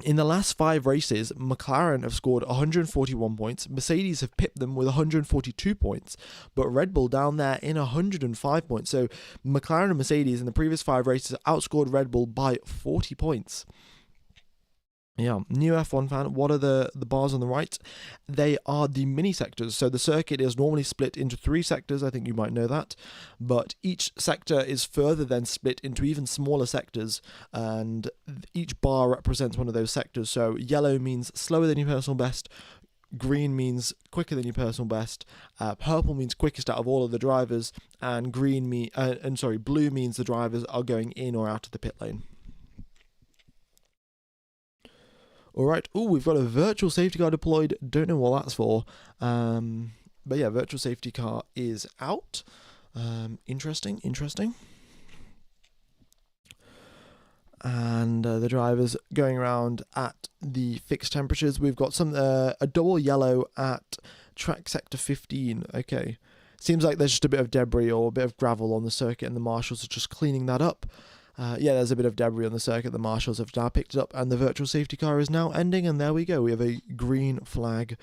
In the last 5 races, McLaren have scored 141 points, Mercedes have pipped them with 142 points, but Red Bull down there in 105 points. So McLaren and Mercedes in the previous 5 races outscored Red Bull by 40 points. Yeah, new F1 fan, what are the bars on the right? They are the mini sectors. So the circuit is normally split into 3 sectors, I think you might know that. But each sector is further then split into even smaller sectors, and each bar represents one of those sectors. So yellow means slower than your personal best, green means quicker than your personal best, purple means quickest out of all of the drivers, and blue means the drivers are going in or out of the pit lane. Alright, we've got a virtual safety car deployed, don't know what that's for, but yeah, virtual safety car is out. Interesting. And the drivers going around at the fixed temperatures. We've got a double yellow at track sector 15, okay. Seems like there's just a bit of debris or a bit of gravel on the circuit, and the marshals are just cleaning that up. Yeah, there's a bit of debris on the circuit. The marshals have now picked it up, and the virtual safety car is now ending, and there we go. We have a green flag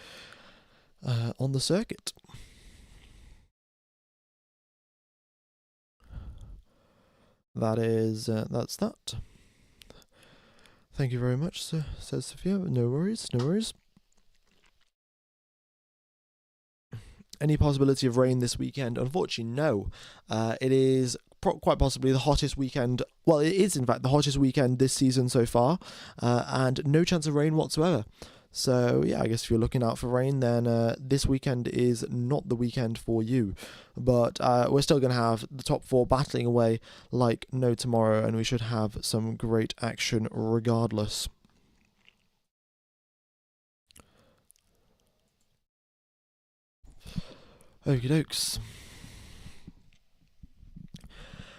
on the circuit. That's that. Thank you very much, sir, says Sophia. No worries. Any possibility of rain this weekend? Unfortunately, no. It is quite possibly the hottest weekend. Well, it is in fact the hottest weekend this season so far, and no chance of rain whatsoever. So yeah, I guess if you're looking out for rain, then this weekend is not the weekend for you. But we're still going to have the top 4 battling away like no tomorrow, and we should have some great action regardless. Okie dokes.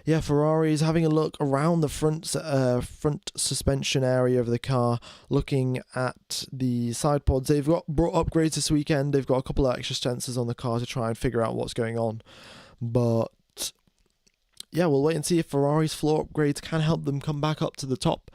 Yeah, Ferrari is having a look around the front suspension area of the car, looking at the side pods. They've brought upgrades this weekend. They've got a couple of extra sensors on the car to try and figure out what's going on. But yeah, we'll wait and see if Ferrari's floor upgrades can help them come back up to the top.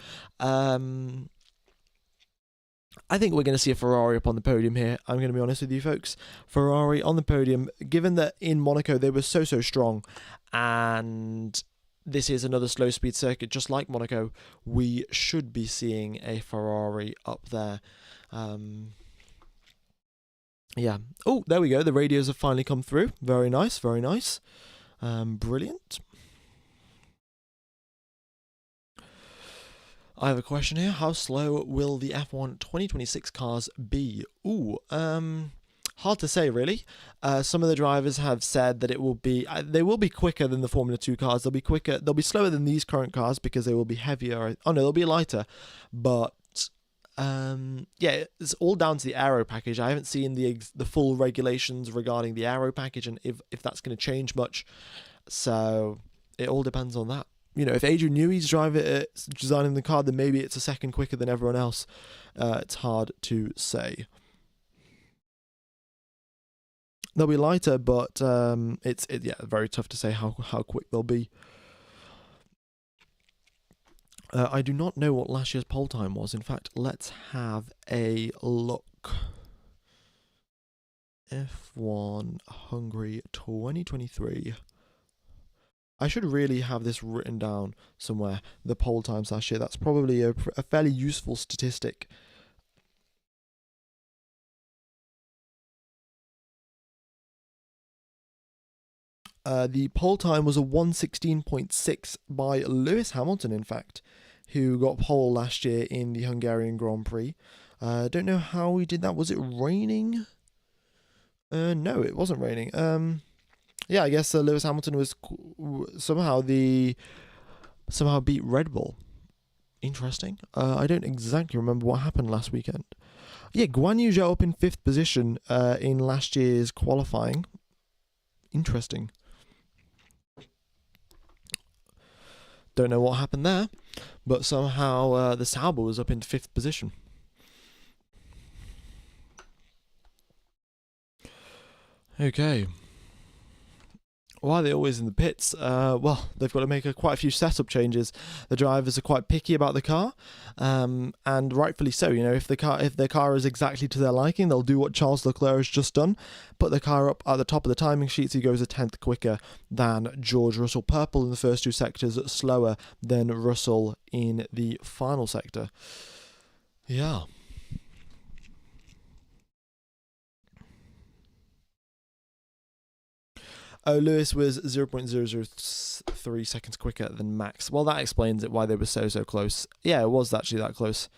I think we're going to see a Ferrari up on the podium here. I'm going to be honest with you folks. Ferrari on the podium, given that in Monaco they were so strong, and this is another slow speed circuit just like Monaco, we should be seeing a Ferrari up there. Yeah. Oh, there we go. The radios have finally come through. Very nice, very nice. Brilliant. I have a question here. How slow will the F1 2026 cars be? Ooh, hard to say, really. Some of the drivers have said that it will be, they will be quicker than the Formula 2 cars. They'll be quicker. They'll be slower than these current cars because they will be heavier. Oh no, they'll be lighter. But yeah, it's all down to the Aero package. I haven't seen the full regulations regarding the Aero package and if that's going to change much. So it all depends on that. You know, if Adrian Newey's designing the car, then maybe it's a second quicker than everyone else. It's hard to say. They'll be lighter, but it's very tough to say how quick they'll be. I do not know what last year's pole time was. In fact, let's have a look. F1 Hungary 2023. I should really have this written down somewhere, the pole times last year. That's probably a fairly useful statistic. The pole time was a 1:16.6 by Lewis Hamilton, in fact, who got pole last year in the Hungarian Grand Prix. Don't know how he did that. Was it raining? No, it wasn't raining. Yeah, I guess Lewis Hamilton was somehow beat Red Bull. Interesting. I don't exactly remember what happened last weekend. Yeah, Guan Yu Zhou up in 5th position in last year's qualifying. Interesting. Don't know what happened there, but somehow the Sauber was up in 5th position. Okay. Why are they always in the pits? Well, they've got to make quite a few setup changes. The drivers are quite picky about the car, and rightfully so. You know, if their car is exactly to their liking, they'll do what Charles Leclerc has just done, put the car up at the top of the timing sheets. He goes a 10th quicker than George Russell. Purple in the first 2 sectors, slower than Russell in the final sector. Yeah. Oh, Lewis was 0.003 seconds quicker than Max. Well, that explains it, why they were so close. Yeah, it was actually that close.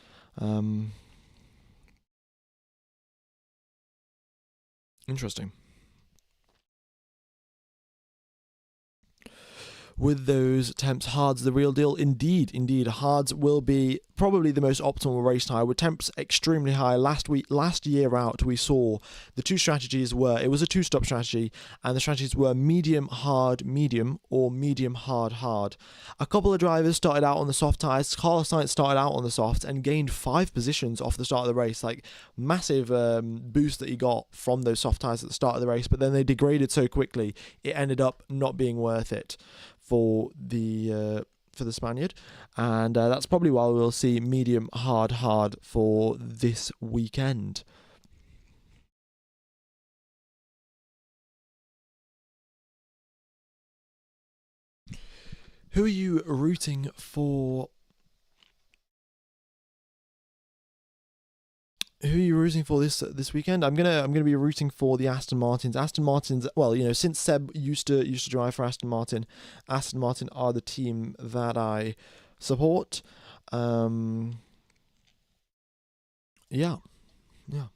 Interesting. With those temps, hards the real deal. Indeed, hards will be probably the most optimal race tyre, with temps extremely high. Last year out, we saw the 2 strategies were, it was a 2-stop strategy, and the strategies were medium, hard, medium, or medium, hard, hard. A couple of drivers started out on the soft tyres. Carlos Sainz started out on the soft and gained 5 positions off the start of the race, like massive boost that he got from those soft tyres at the start of the race, but then they degraded so quickly, it ended up not being worth it for the Spaniard, and that's probably why we'll see medium, hard for this weekend. Who are you rooting for? Who are you rooting for this weekend? I'm gonna be rooting for the Aston Martins. Aston Martins. Well, you know, since Seb used to drive for Aston Martin are the team that I support. Yeah. Yeah.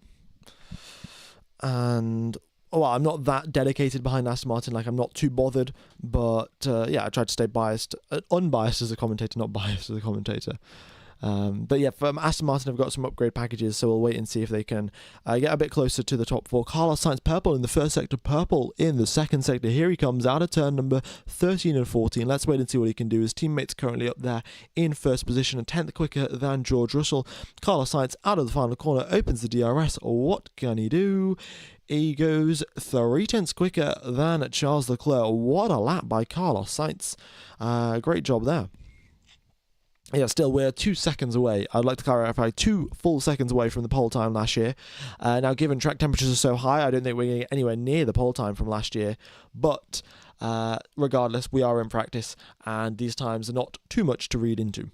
And well, I'm not that dedicated behind Aston Martin. Like, I'm not too bothered, but yeah, I tried to stay biased, unbiased as a commentator, not biased as a commentator. But yeah, from Aston Martin, I've got some upgrade packages, so we'll wait and see if they can get a bit closer to the top four. Carlos Sainz purple in the first sector, purple in the second sector. Here he comes out of turn number 13 and 14. Let's wait and see what he can do. His teammates currently up there in first position, a tenth quicker than George Russell. Carlos Sainz out of the final corner, opens the DRS. What can he do? He goes 3/10 quicker than Charles Leclerc. What a lap by Carlos Sainz. Great job there. Yeah, still, we're 2 seconds away. I'd like to clarify, 2 full seconds away from the pole time last year. Now, given track temperatures are so high, I don't think we're going to get anywhere near the pole time from last year. But regardless, we are in practice, and these times are not too much to read into.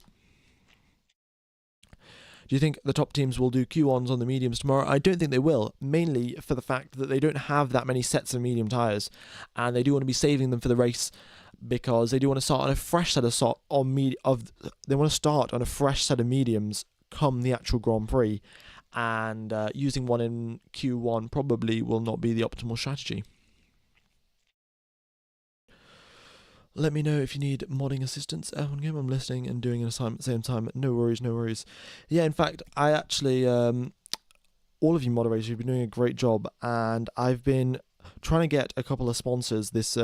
Do you think the top teams will do Q1s on the mediums tomorrow? I don't think they will, mainly for the fact that they don't have that many sets of medium tyres, and they do want to be saving them for the race, because they do want to start on a fresh set of mediums come the actual Grand Prix, and using one in Q1 probably will not be the optimal strategy. Let me know if you need modding assistance. I'm listening and doing an assignment at the same time. No worries. Yeah, in fact, I actually, all of you moderators, you've been doing a great job, and I've been trying to get a couple of sponsors this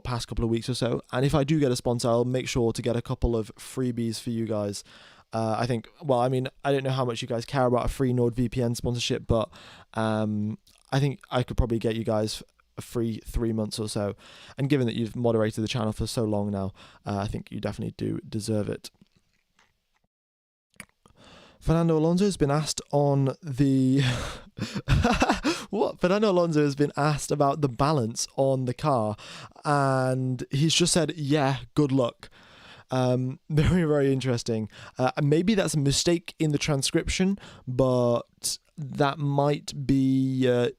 past couple of weeks or so. And if I do get a sponsor, I'll make sure to get a couple of freebies for you guys. I think, I don't know how much you guys care about a free NordVPN sponsorship, but I think I could probably get you guys a free 3 months or so. And given that you've moderated the channel for so long now, I think you definitely do deserve it. Fernando Alonso has been asked on the Fernando Alonso has been asked about the balance on the car, and he's just said, yeah, good luck. Very, very interesting. Maybe that's a mistake in the transcription, but that might be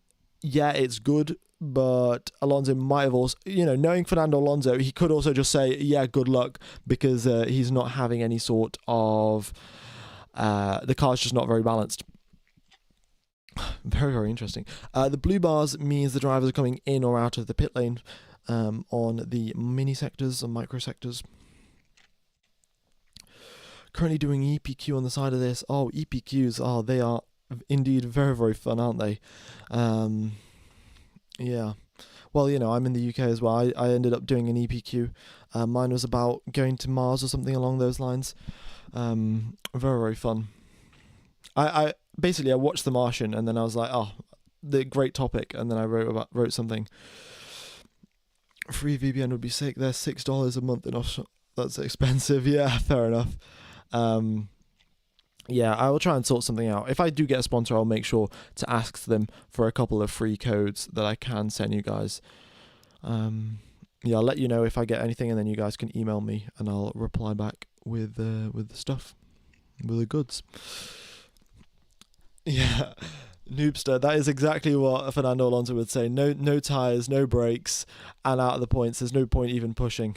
yeah, it's good. But Alonso might have also, knowing Fernando Alonso, he could also just say, yeah, good luck, because he's not having any sort of the car's just not very balanced. Very, very interesting. The blue bars means the drivers are coming in or out of the pit lane on the mini sectors and micro sectors. Currently doing EPQ on the side of this. Oh, EPQs, they are indeed very, very fun, aren't they? Yeah. Well, I'm in the UK as well. I ended up doing an EPQ. Mine was about going to Mars or something along those lines. Very, very fun. I basically, I watched The Martian, and then I was like, oh, the great topic, and then I wrote something. Free VPN would be sick. They're $6 a month in Australia. That's expensive. Yeah, fair enough. Yeah, I will try and sort something out. If I do get a sponsor, I'll make sure to ask them for a couple of free codes that I can send you guys. Yeah, I'll let you know if I get anything, and then you guys can email me, and I'll reply back with the stuff, with the goods. Yeah, Noobster, that is exactly what Fernando Alonso would say. No tyres, no brakes, and out of the points. There's no point even pushing.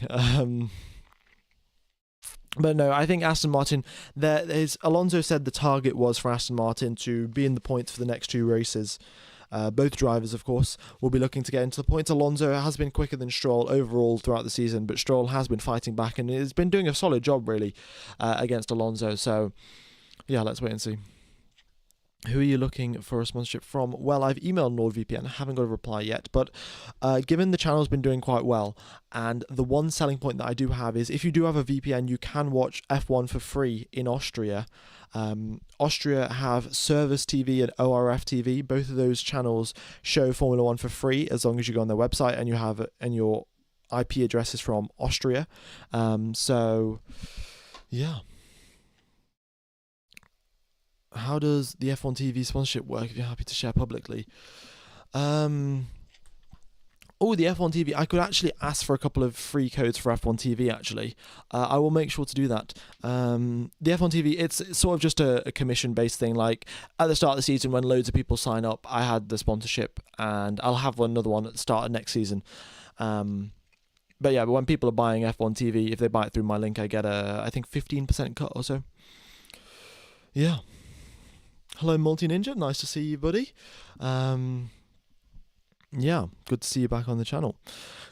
But no, I think Aston Martin, Alonso said the target was for Aston Martin to be in the points for the next 2 races. Both drivers, of course, will be looking to get into the points. Alonso has been quicker than Stroll overall throughout the season, but Stroll has been fighting back and has been doing a solid job, really, against Alonso. So, yeah, let's wait and see. Who are you looking for a sponsorship from? Well, I've emailed NordVPN, haven't got a reply yet, but given the channel's been doing quite well, and the one selling point that I do have is if you do have a VPN, you can watch F1 for free in Austria. Austria have Service TV and ORF TV. Both of those channels show Formula 1 for free as long as you go on their website and you have and your IP address is from Austria. So, yeah. How does the F1 TV sponsorship work if you're happy to share publicly? The F1 TV, I could actually ask for a couple of free codes for F1 TV, actually. I will make sure to do that. The F1 TV, it's sort of just a commission-based thing. Like, at the start of the season, when loads of people sign up, I had the sponsorship, and I'll have another one at the start of next season. But when people are buying F1 TV, if they buy it through my link, I get I think 15% cut or so. Yeah. Hello, Multi Ninja. Nice to see you, buddy. Yeah, good to see you back on the channel.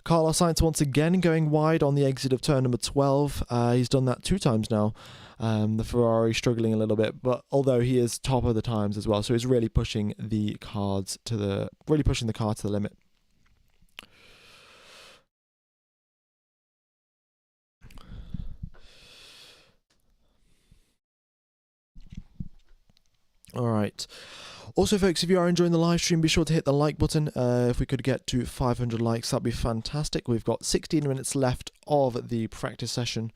Carlos Sainz once again going wide on the exit of turn number 12. He's done that 2 times now. The Ferrari struggling a little bit, but although he is top of the times as well, so he's really pushing the car to the limit. All right. Also, folks, if you are enjoying the live stream, be sure to hit the like button. If we could get to 500 likes, that'd be fantastic. We've got 16 minutes left of the practice session.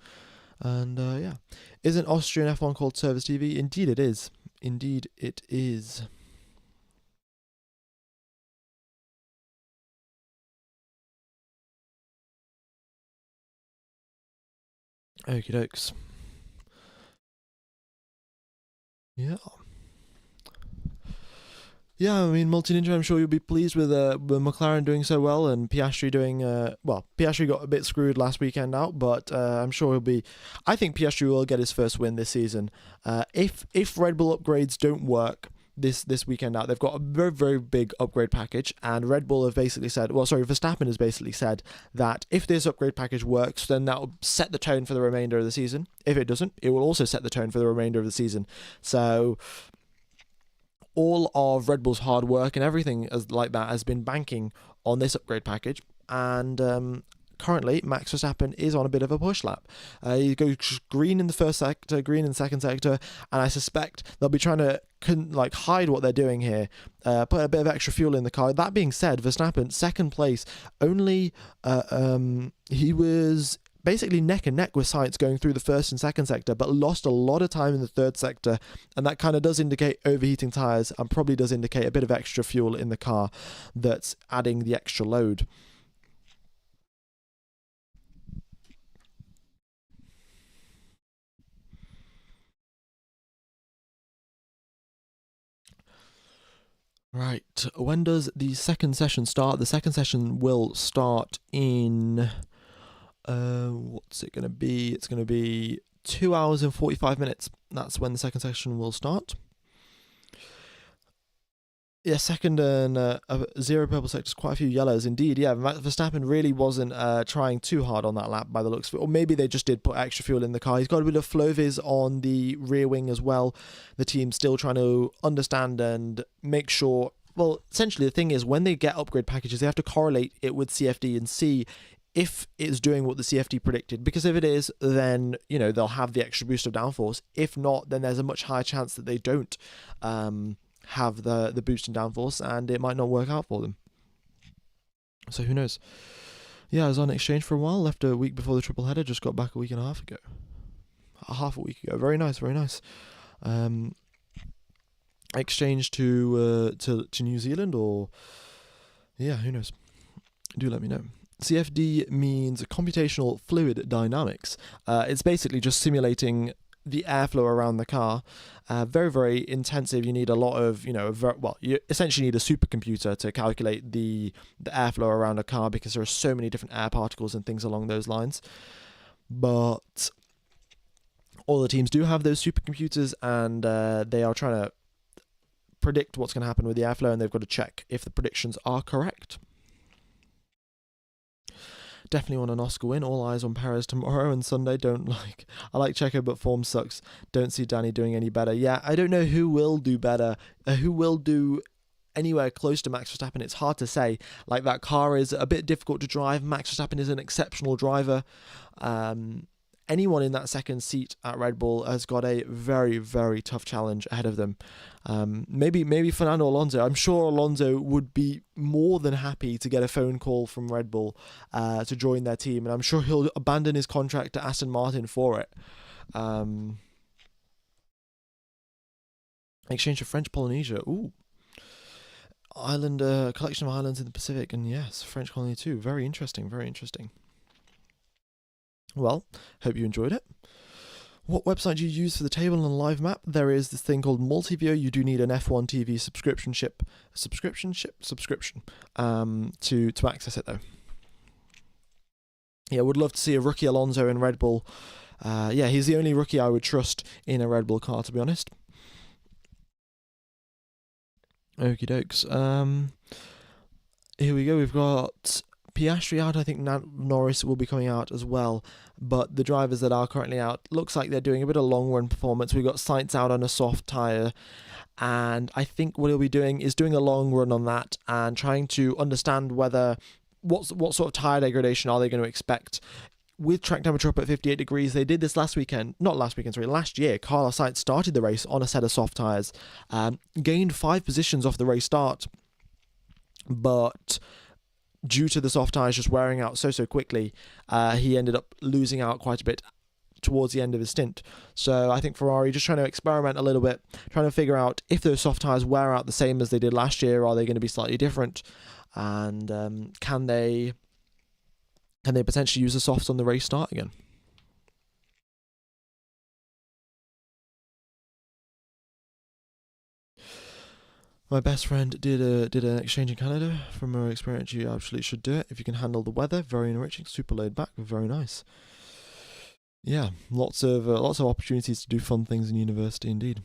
And yeah, isn't Austrian F1 called Service TV? Indeed it is. Indeed it is. Okie dokes. Yeah. Yeah, I mean, Multi Ninja, I'm sure you'll be pleased with McLaren doing so well and Piastri doing, well, Piastri got a bit screwed last weekend out, but I'm sure he'll be, I think Piastri will get his first win this season. If Red Bull upgrades don't work this weekend out, they've got a very, very big upgrade package, and Red Bull have basically said, well, sorry, Verstappen has basically said that if this upgrade package works, then that'll set the tone for the remainder of the season. If it doesn't, it will also set the tone for the remainder of the season. So all of Red Bull's hard work and everything like that has been banking on this upgrade package, and currently Max Verstappen is on a bit of a push lap. He goes green in the first sector, green in the second sector, and I suspect they'll be trying to hide what they're doing here, put a bit of extra fuel in the car. That being said, Verstappen, second place, only he was basically neck and neck with Sainz going through the first and second sector, but lost a lot of time in the third sector, and that kind of does indicate overheating tyres and probably does indicate a bit of extra fuel in the car that's adding the extra load. Right, when does the second session start? The second session will start in what's it going to be? It's going to be 2 hours and 45 minutes. That's when the second session will start. Yeah, second and 0 purple sectors, quite a few yellows indeed. Yeah, Verstappen really wasn't trying too hard on that lap by the looks of it. Or maybe they just did put extra fuel in the car. He's got a bit of flow-vis on the rear wing as well. The team's still trying to understand and make sure. Well, essentially the thing is, when they get upgrade packages, they have to correlate it with CFD and see if it's doing what the CFD predicted, because if it is, then, you know, they'll have the extra boost of downforce. If not, then there's a much higher chance that they don't have the boost in downforce, and it might not work out for them. So who knows? Yeah, I was on exchange for a while, left a week before the triple header, just got back a week and a half ago. Half a week ago. Very nice, very nice. Exchange to New Zealand, or yeah, who knows? Do let me know. CFD means computational fluid dynamics. It's basically just simulating the airflow around the car. Very, very intensive. You need a lot of, you essentially need a supercomputer to calculate the airflow around a car, because there are so many different air particles and things along those lines. But all the teams do have those supercomputers, and they are trying to predict what's going to happen with the airflow, and they've got to check if the predictions are correct. Definitely want an Oscar win. All eyes on Perez tomorrow and Sunday. I like Checo, but form sucks. Don't see Danny doing any better. Yeah, I don't know who will do better. Who will do anywhere close to Max Verstappen? It's hard to say. Like, that car is a bit difficult to drive. Max Verstappen is an exceptional driver. Anyone in that second seat at Red Bull has got a very, very tough challenge ahead of them. Maybe Fernando Alonso. I'm sure Alonso would be more than happy to get a phone call from Red Bull to join their team, and I'm sure he'll abandon his contract to Aston Martin for it. Exchange of French Polynesia. Ooh. Island, collection of islands in the Pacific, and yes, French colony too. Very interesting, very interesting. Well, hope you enjoyed it. What website do you use for the table and live map? There is this thing called Multiview. You do need an F1 TV subscription to access it, though. Yeah, would love to see a rookie Alonso in Red Bull. Yeah, he's the only rookie I would trust in a Red Bull car, to be honest. Okie dokes. Here we go. We've got Piastri out. I think Norris will be coming out as well. But the drivers that are currently out, looks like they're doing a bit of long run performance. We've got Sainz out on a soft tyre. And I think what he'll be doing is doing a long run on that and trying to understand whether what sort of tyre degradation are they going to expect. With track temperature up at 58 degrees, they did this last year. Carlos Sainz started the race on a set of soft tyres, gained 5 positions off the race start, but due to the soft tyres just wearing out so quickly, he ended up losing out quite a bit towards the end of his stint. So I think Ferrari just trying to experiment a little bit, trying to figure out if those soft tyres wear out the same as they did last year, are they going to be slightly different, and can they potentially use the softs on the race start again? My best friend did an exchange in Canada. From her experience, you absolutely should do it if you can handle the weather. Very enriching, super laid back, very nice. Yeah, lots of opportunities to do fun things in university indeed.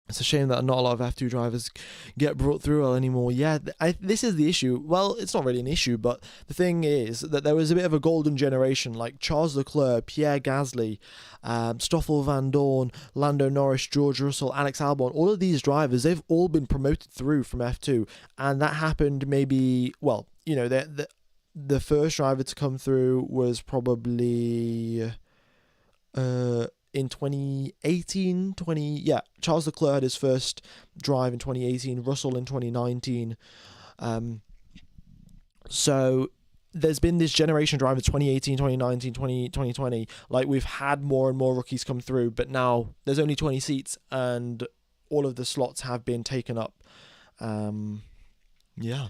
It's a shame that not a lot of F2 drivers get brought through anymore. Yeah, this is the issue. Well, it's not really an issue, but the thing is that there was a bit of a golden generation, like Charles Leclerc, Pierre Gasly, Stoffel Van Dorn, Lando Norris, George Russell, Alex Albon. All of these drivers, they've all been promoted through from F2, and that happened maybe, well, you know, the first driver to come through was probably in 2018, Charles Leclerc had his first drive in 2018, Russell in 2019. So there's been this generation drive in 2018, 2019, 2020. Like, we've had more and more rookies come through, but now there's only 20 seats and all of the slots have been taken up. Yeah.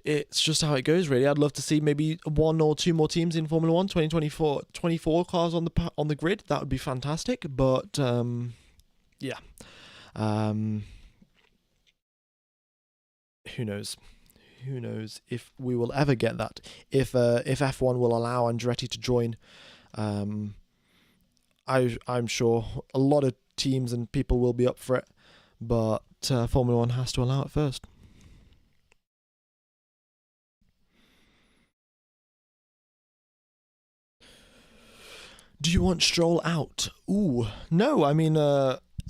It's just how it goes, really. I'd love to see maybe 1 or 2 more teams in Formula 1, 24 cars on the grid. That would be fantastic. But yeah, who knows? Who knows if we will ever get that? If F1 will allow Andretti to join, I'm sure a lot of teams and people will be up for it. But Formula 1 has to allow it first. Do you want Stroll out? Ooh, no. I mean,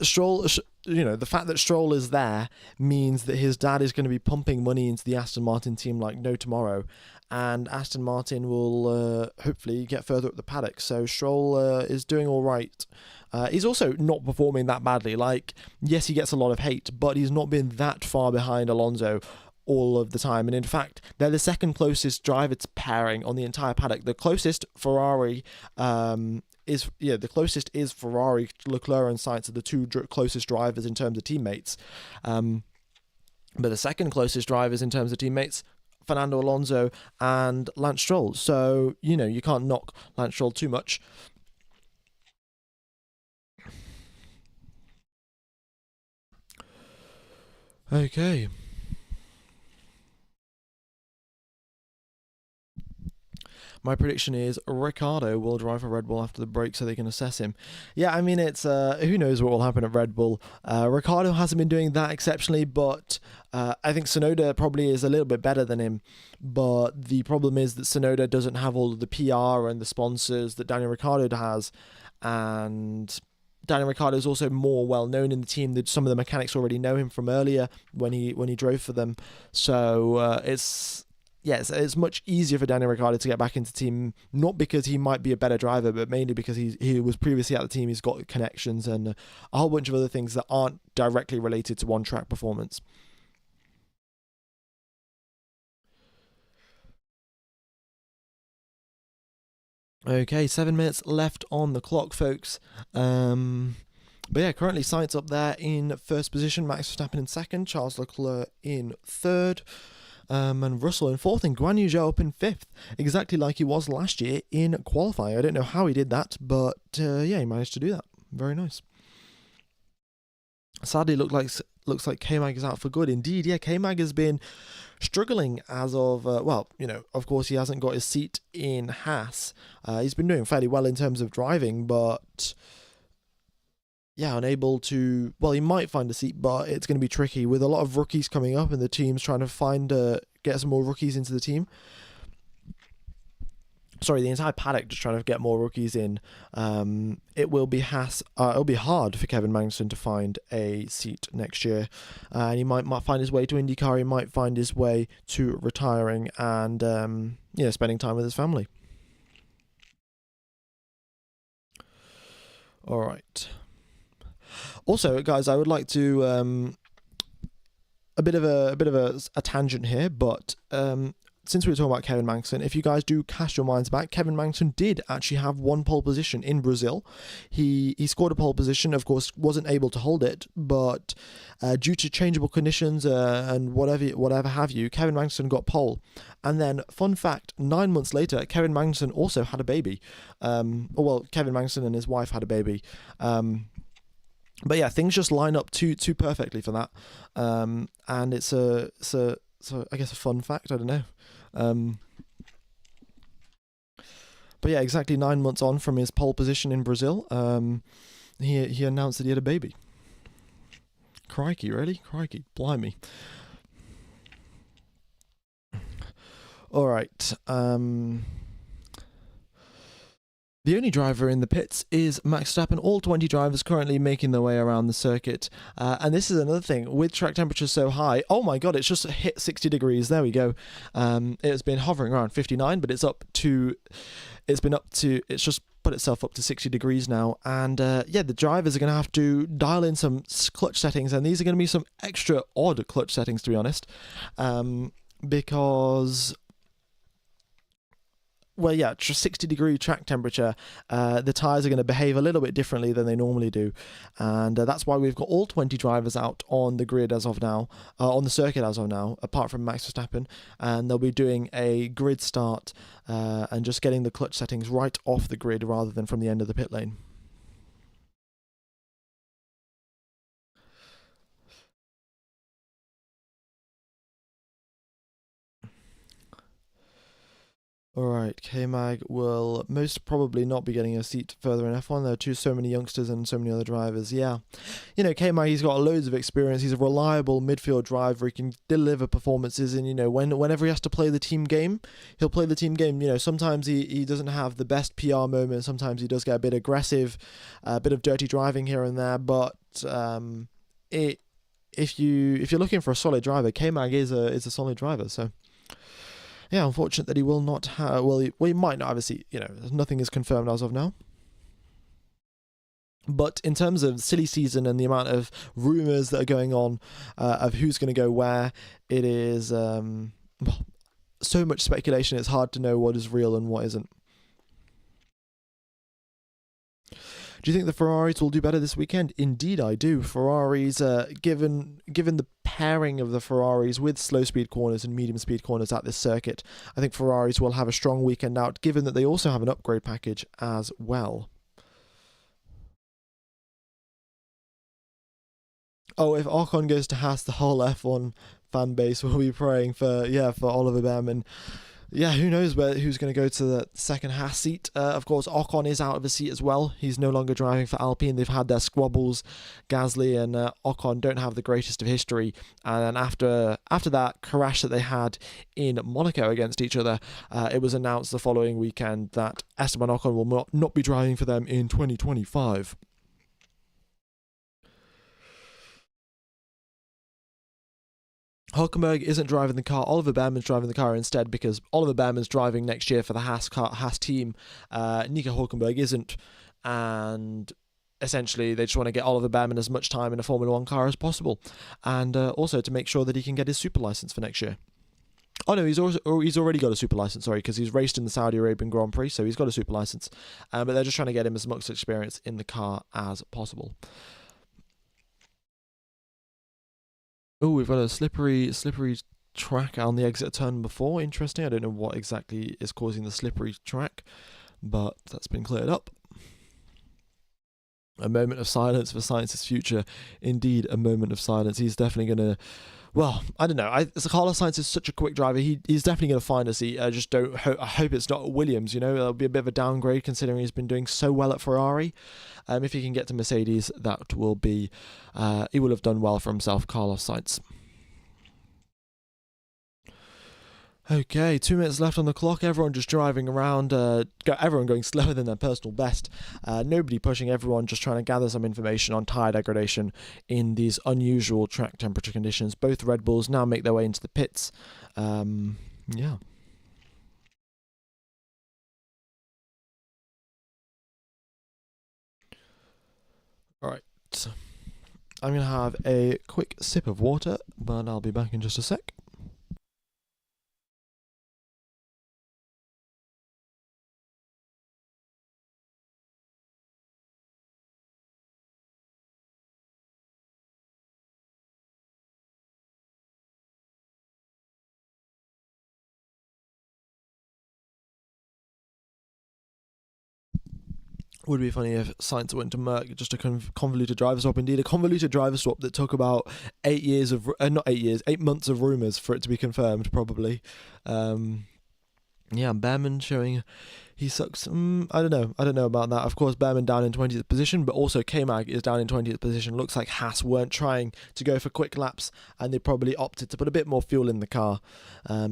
Stroll, the fact that Stroll is there means that his dad is going to be pumping money into the Aston Martin team like no tomorrow, and Aston Martin will hopefully get further up the paddock. So Stroll is doing all right. He's also not performing that badly. Like, yes, he gets a lot of hate, but he's not been that far behind Alonso all of the time. And in fact, they're the second closest driver pairing on the entire paddock. The closest Ferrari is Ferrari. Leclerc and Sainz are the 2 closest drivers in terms of teammates. But the second closest drivers in terms of teammates, Fernando Alonso and Lance Stroll. So, you can't knock Lance Stroll too much. Okay. My prediction is Ricciardo will drive for Red Bull after the break so they can assess him. Yeah, I mean, it's who knows what will happen at Red Bull. Ricciardo hasn't been doing that exceptionally, but I think Tsunoda probably is a little bit better than him. But the problem is that Tsunoda doesn't have all of the PR and the sponsors that Daniel Ricciardo has, and Daniel Ricciardo is also more well known in the team. That some of the mechanics already know him from earlier when he drove for them. So it's much easier for Daniel Ricciardo to get back into the team, not because he might be a better driver, but mainly because he was previously at the team. He's got connections and a whole bunch of other things that aren't directly related to on-track performance. Okay, 7 minutes left on the clock, folks. But yeah, currently Sainz up there in first position, Max Verstappen in second, Charles Leclerc in third, and Russell in fourth, and Guan Yu Zhou up in fifth, exactly like he was last year in qualifying. I don't know how he did that, but yeah, he managed to do that. Very nice. Sadly, looks like K-Mag is out for good. Indeed, yeah, K-Mag has been struggling as of, of course he hasn't got his seat in Haas. He's been doing fairly well in terms of driving, but yeah, unable to. Well, he might find a seat, but it's going to be tricky with a lot of rookies coming up, and the team's trying to find get some more rookies into the team. Sorry, the entire paddock just trying to get more rookies in. It will be it'll be hard for Kevin Magnussen to find a seat next year, and he might find his way to IndyCar. He might find his way to retiring and spending time with his family. All right. Also, guys, I would like to a bit of a tangent here, but since we were talking about Kevin Magnussen, if you guys do cast your minds back, Kevin Magnussen did actually have one pole position in Brazil. He scored a pole position, of course, wasn't able to hold it, but due to changeable conditions and whatever have you, Kevin Magnussen got pole. And then, fun fact, 9 months later, Kevin Magnussen also had a baby. Kevin Magnussen and his wife had a baby. But yeah, things just line up too perfectly for that. And it's I guess a fun fact, I don't know. But yeah, exactly 9 months on from his pole position in Brazil, he announced that he had a baby. Crikey, really? Crikey, blimey. All right. The only driver in the pits is Max Verstappen. All 20 drivers currently making their way around the circuit. And this is another thing, with track temperatures so high, oh my god, it's just hit 60 degrees. There we go. It has been hovering around 59, but it's just put itself up to 60 degrees now. And the drivers are going to have to dial in some clutch settings, and these are going to be some extra odd clutch settings, to be honest. Because... just 60 degree track temperature, the tyres are going to behave a little bit differently than they normally do. And that's why we've got all 20 drivers out on the grid as of now, on the circuit as of now, apart from Max Verstappen. And they'll be doing a grid start and just getting the clutch settings right off the grid rather than from the end of the pit lane. Alright, K-Mag will most probably not be getting a seat further in F1. There are so many youngsters and so many other drivers. Yeah. K-Mag, he's got loads of experience. He's a reliable midfield driver. He can deliver performances, and, whenever he has to play the team game, he'll play the team game. Sometimes he doesn't have the best PR moment. Sometimes he does get a bit aggressive, a bit of dirty driving here and there, but if you're looking for a solid driver, K-Mag is a solid driver, so... Yeah, unfortunate that he will not have... he might not have a seat. Nothing is confirmed as of now. But in terms of silly season and the amount of rumours that are going on of who's going to go where, it is so much speculation, it's hard to know what is real and what isn't. Do you think the Ferraris will do better this weekend? Indeed, I do. Ferraris, given the pairing of the Ferraris with slow speed corners and medium speed corners at this circuit, I think Ferraris will have a strong weekend out, given that they also have an upgrade package as well. Oh, if Ocon goes to Haas, the whole F1 fan base will be praying for Oliver Behrman. Yeah, who knows who's going to go to the second Haas seat. Of course, Ocon is out of the seat as well. He's no longer driving for Alpine. They've had their squabbles. Gasly and Ocon don't have the greatest of history. And after that crash that they had in Monaco against each other, it was announced the following weekend that Esteban Ocon will not be driving for them in 2025. Hulkenberg isn't driving the car. Oliver Behrman's driving the car instead, because Oliver Behrman's driving next year for the Haas team. Nico Hulkenberg isn't, and essentially they just want to get Oliver Behrman as much time in a Formula 1 car as possible, and also to make sure that he can get his super license for next year. Oh no, he's already got a super license, sorry, because he's raced in the Saudi Arabian Grand Prix, so he's got a super license. But they're just trying to get him as much experience in the car as possible. Oh, we've got a slippery track on the exit of turn number 4. Interesting. I don't know what exactly is causing the slippery track, but that's been cleared up. A moment of silence for Sainz's future. Indeed, a moment of silence. He's definitely going to Well, I don't know. Carlos Sainz is such a quick driver. He's definitely going to find a seat. I just don't. I hope it's not Williams. You know, it'll be a bit of a downgrade considering he's been doing so well at Ferrari. If he can get to Mercedes, that will be. He will have done well for himself, Carlos Sainz. Okay, 2 minutes left on the clock. Everyone just driving around. Everyone going slower than their personal best. Nobody pushing. Everyone just trying to gather some information on tyre degradation in these unusual track temperature conditions. Both Red Bulls now make their way into the pits. Yeah. All right. I'm going to have a quick sip of water, but I'll be back in just a sec. Would be funny if Sainz went to Merc, just a convoluted driver swap. Indeed, a convoluted driver swap that took about 8 months of rumours for it to be confirmed, probably. Yeah, Behrman showing he sucks. I don't know about that. Of course, Behrman down in 20th position, but also K-Mag is down in 20th position. Looks like Haas weren't trying to go for quick laps, and they probably opted to put a bit more fuel in the car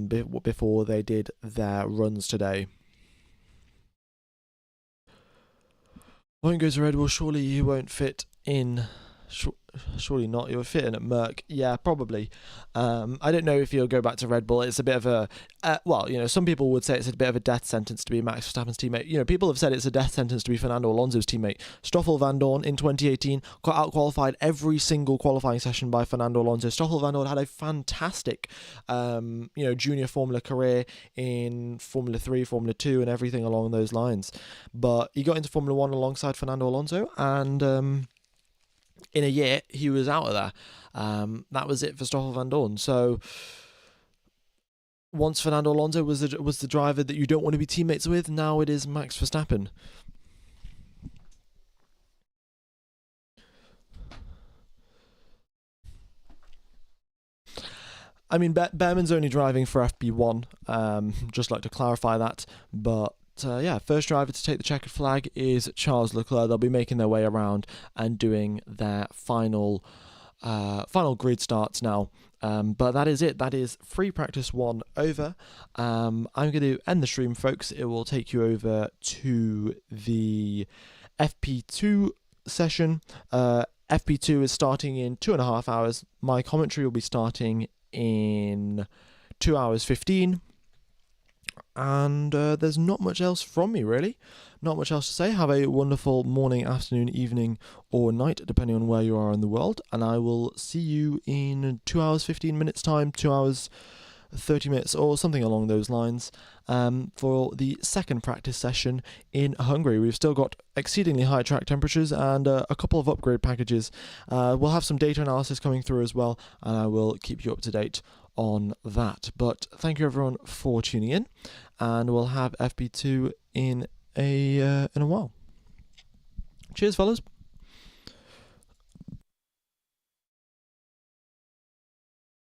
before they did their runs today. Won't go to Red Bull. Surely you won't fit in. Surely not. You'll fit in at Merc. Yeah, probably. I don't know if he'll go back to Red Bull. It's a bit of a... some people would say it's a bit of a death sentence to be Max Verstappen's teammate. People have said it's a death sentence to be Fernando Alonso's teammate. Stoffel Vandoorne in 2018 got out-qualified every single qualifying session by Fernando Alonso. Stoffel Vandoorne had a fantastic, junior Formula career in Formula 3, Formula 2 and everything along those lines. But he got into Formula 1 alongside Fernando Alonso and... in a year, he was out of there. That was it for Stoffel Vandoorne. So once Fernando Alonso was the driver that you don't want to be teammates with, now it is Max Verstappen. I mean, Behrman's only driving for FP1. Just like to clarify that, but. First driver to take the checkered flag is Charles Leclerc. They'll be making their way around and doing their final grid starts now. But that is it. That is free practice 1 over. I'm going to end the stream, folks. It will take you over to the FP2 session. FP2 is starting in 2.5 hours. My commentary will be starting in 2 hours 15. And there's not much else from me, really. Not much else to say. Have a wonderful morning, afternoon, evening, or night, depending on where you are in the world. And I will see you in 2 hours, 15 minutes time, 2 hours, 30 minutes, or something along those lines, for the second practice session in Hungary. We've still got exceedingly high track temperatures and a couple of upgrade packages. We'll have some data analysis coming through as well, and I will keep you up to date on that. But thank you everyone for tuning in, and we'll have FP2 in a while. Cheers, fellas.